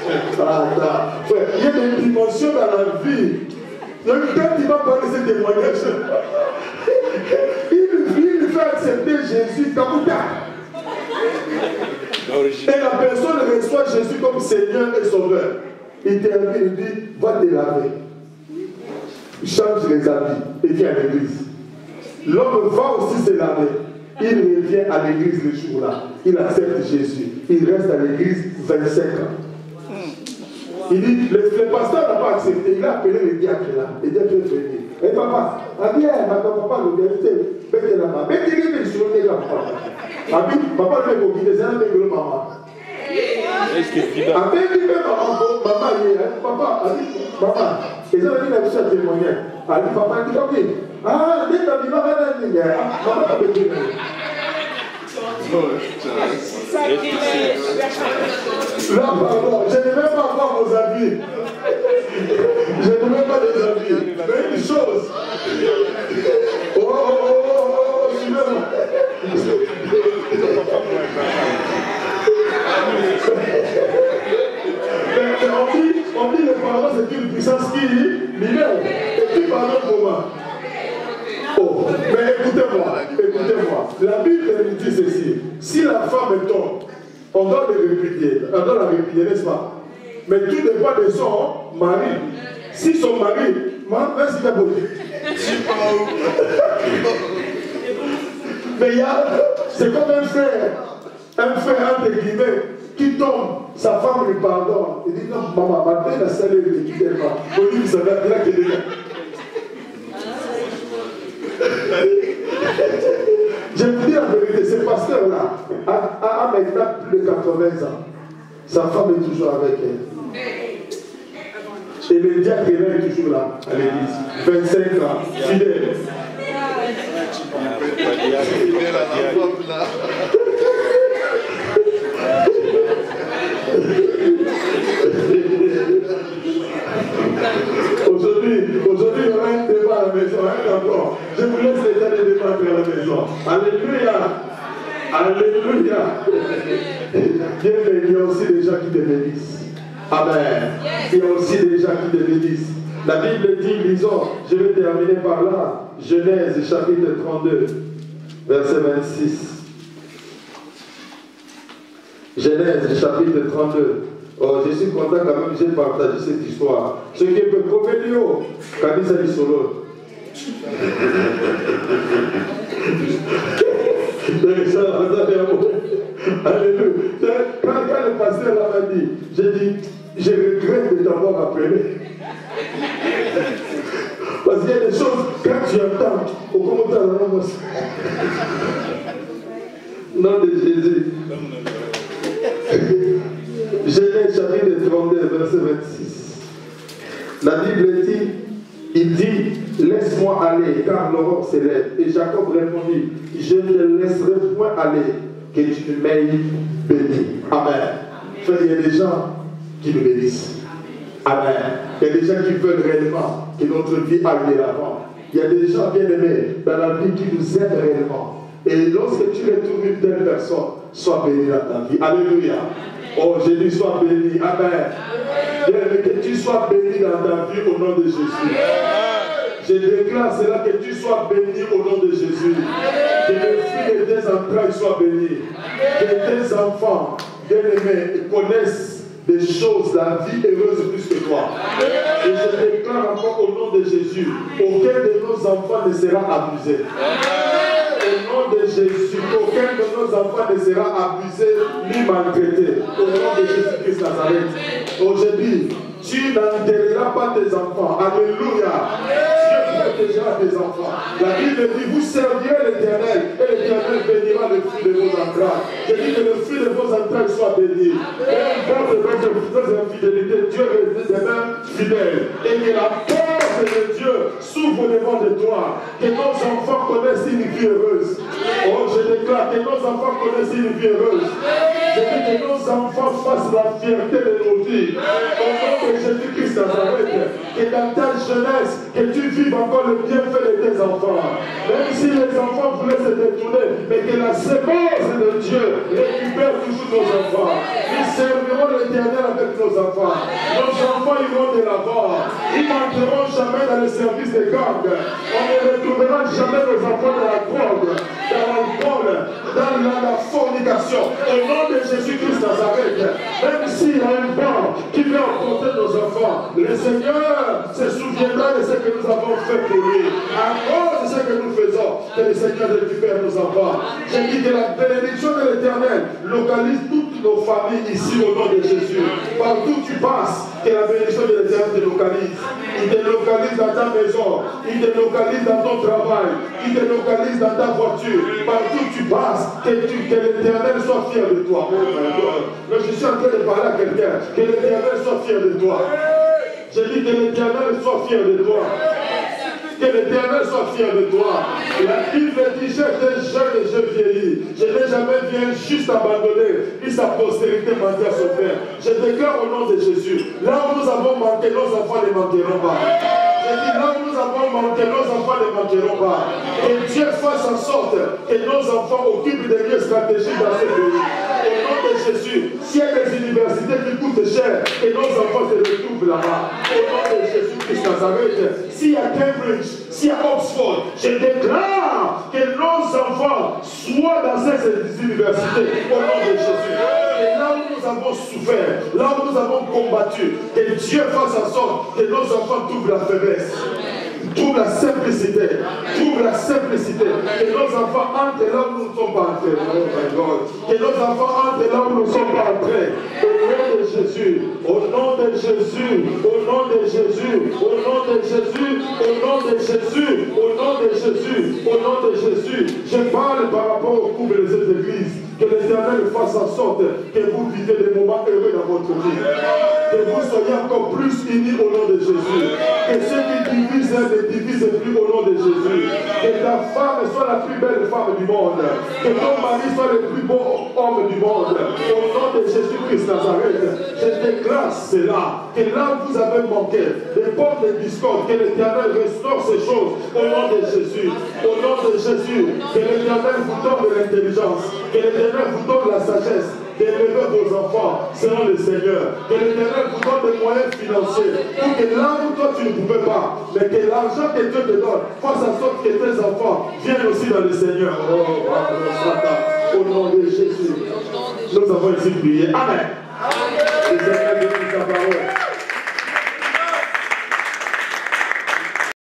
Il y a des dimensions dans la vie. Donc, quand il va parler de ces témoignages, il fait accepter Jésus comme ça. Et la personne reçoit Jésus comme Seigneur et Sauveur. Il termine, il dit, va te laver. Change les habits et viens à l'église. L'homme va aussi se laver. Il revient à l'église le jour-là. Il accepte Jésus. Il reste à l'église 25 ans. Il dit, le pasteur n'a pas accepté. Il a appelé le diacre là. Le diacre est venu. Et papa, viens, papa, le vérité. Mettez la main. Mettez les mains sur le papa. Papa, le mec, il est un mec, maman. Est-ce qu'il dit maman, papa, maman. Et ça veut dire que tu as témoigné. Elle dit, papa, il dit, ok. Ah, dès que tu as dit, maman, tu as dit, là, pardon, je ne vais pas voir vos avis. Je ne veux pas des avis. Mais une chose. Suivez-moi. On dit le pardon, c'est une puissance qui libère. Et qui pardonne pour moi? Oh, mais écoutez-moi. La Bible nous dit ceci. Si la femme tombe, on doit les répudier, on doit la répudier, n'est-ce pas? Mais tout dépend de son mari. Si son mari, merci d'abord. Mais il y a, c'est comme un frère entre guillemets, qui tombe, sa femme lui pardonne. Il dit non, maman, ma belle a salé, il dit tellement. Il dit, ça va être là qu'il est là. Je vous dis la vérité, ce pasteur-là a maintenant plus de 80 ans. Sa femme est toujours avec elle. Et le diacre est toujours là, à l'église. 25 ans, fidèle. Aujourd'hui, il y aura un débat à la maison, hein, d'accord. Je vous laisse les gens de débattre à la maison. Alléluia. Alléluia. Bien, mais il y a aussi des gens qui te bénissent. Amen. Il y a aussi des gens qui te bénissent. La Bible dit, lisons, je vais terminer par là. Genèse chapitre 32, verset 26. Genèse chapitre 32. Oh, je suis content quand même, j'ai partagé cette histoire. Ce qui peut provenir, quand il s'agit solo. Alléluia. Quand le pasteur m'a dit, j'ai dit, je regrette de t'avoir appelé. Parce qu'il y a des choses, quand tu entends, au commentaire, nom de Jésus. Genèse chapitre 32, verset 26. La Bible dit, il dit, laisse-moi aller, car l'aurore s'élève. Et Jacob répondit, je ne te laisserai point aller, que tu m'aies béni. Amen. Frère, il y a des gens qui nous bénissent. Amen. Il y a des gens qui veulent réellement que notre vie aille de l'avant. Il y a des gens bien aimés dans la vie qui nous aident réellement. Et lorsque tu retrouves une telle personne, sois béni dans ta vie. Alléluia. Oh, j'ai dit, sois béni. Amen. Que tu sois béni dans ta vie au nom de Jésus. Je déclare cela, que tu sois béni au nom de Jésus. Que les fruits de tes entrailles soient bénis. Que tes enfants, bien-aimés, connaissent des choses, la vie heureuse plus que toi. Et je déclare encore au nom de Jésus, aucun de nos enfants ne sera abusé. Au nom de Jésus, aucun de nos enfants ne sera abusé ni maltraité. Au nom de Jésus-Christ Nazareth. Aujourd'hui, tu n'enterreras pas tes enfants. Alléluia. Dieu protégera tes enfants. La Bible dit, vous servirez l'Éternel et l'Éternel bénira le fruit de vos entrailles. Je dis que le fruit de vos entrailles soit béni. Et contre votre infidélité, Dieu demeure fidèle. Et que la porte de Dieu s'ouvre devant de toi. Que nos enfants connaissent une vie heureuse. Oh, je déclare que nos enfants connaissent une vie heureuse. Je dis que nos enfants fassent la fierté de nos vies. Au nom de Jésus-Christ Nazareth, que dans ta jeunesse, que tu vives encore le bienfait de tes enfants. Même si les enfants voulaient se détourner, mais que la sémence de Dieu récupère toujours nos enfants. Nous servirons l'Éternel avec nos enfants. Nos enfants iront de l'avant. Ils n'entreront jamais dans le service des gangs. On ne retrouvera jamais nos enfants dans la drogue, dans l'alcool, dans la fornication. Au nom de Jésus-Christ Nazareth, même s'il y a un banc qui vient emporter nos enfants, le Seigneur se souviendra de ce que nous avons fait pour lui. À cause de ce que nous faisons, que le Seigneur récupère nos enfants. Je dis que la bénédiction de l'Éternel localise toutes nos familles ici au nom de Jésus. Partout où tu passes, que la bénédiction de l'Éternel te localise. Il te localise dans ta maison, il te localise dans ton travail, il te localise dans ta voiture. Partout où tu passes, que l'Éternel soit fier de toi. Oh my God. Mais je suis en train de parler à quelqu'un. Que l'Éternel soit fier de toi. Je dis que l'Éternel soit fier de toi. Que l'Éternel soit fier de toi. La Bible dit, j'étais jeune et je vieillis. Je n'ai jamais vu un juste abandonné, ni sa postérité mentir à son père. Je déclare au nom de Jésus, là où nous avons manqué, nos enfants ne manqueront pas. Je dis, là où nous avons manqué, nos enfants ne manqueront pas. Que Dieu fasse en sorte que nos enfants occupent des lieux stratégiques dans ce pays. Au nom de Jésus, s'il y a des universités qui coûtent cher, que nos enfants se retrouvent là-bas. Au nom de Jésus-Christ Nazareth, s'il y a Cambridge, s'il y a Oxford, je déclare que nos enfants soient dans ces universités. Au nom de Jésus. Et là où nous avons souffert, là où nous avons combattu, que Dieu fasse en sorte que nos enfants trouvent la faiblesse. Trouve la simplicité. Trouve la simplicité. Que nos enfants entrent là où nous ne sommes pas entrés. Oh my God. Que nos enfants entrent là où nous ne sommes pas entrés. Au nom de Jésus. Au nom de Jésus. Au nom de Jésus. Au nom de Jésus. Au nom de Jésus. Au nom de Jésus. Au nom de Jésus. Je parle par rapport au couple de cette église. Que l'Éternel fasse en sorte que vous vivez des moments heureux dans votre vie. Que vous soyez encore plus unis au nom de Jésus. Que ceux qui divisent ne divisent plus au nom de Jésus. Que ta femme soit la plus belle femme du monde. Que ton mari soit le plus beau homme du monde. Au nom de Jésus-Christ Nazareth, je déclare cela. Que là où vous avez manqué, les portes de discorde, que l'Éternel restaure ces choses au nom de Jésus. Au nom de Jésus, que l'Éternel vous donne de l'intelligence. Que l'Éternel vous donne la sagesse d'élever vos enfants selon le Seigneur. Que l'Éternel vous donne des moyens financiers pour que là où toi tu ne pouvais pas, mais que l'argent que Dieu te donne fasse en sorte que tes enfants viennent aussi dans le Seigneur. Oh, au nom de Jésus. Nous avons ici prié. Amen. Le Seigneur bénisse ta parole.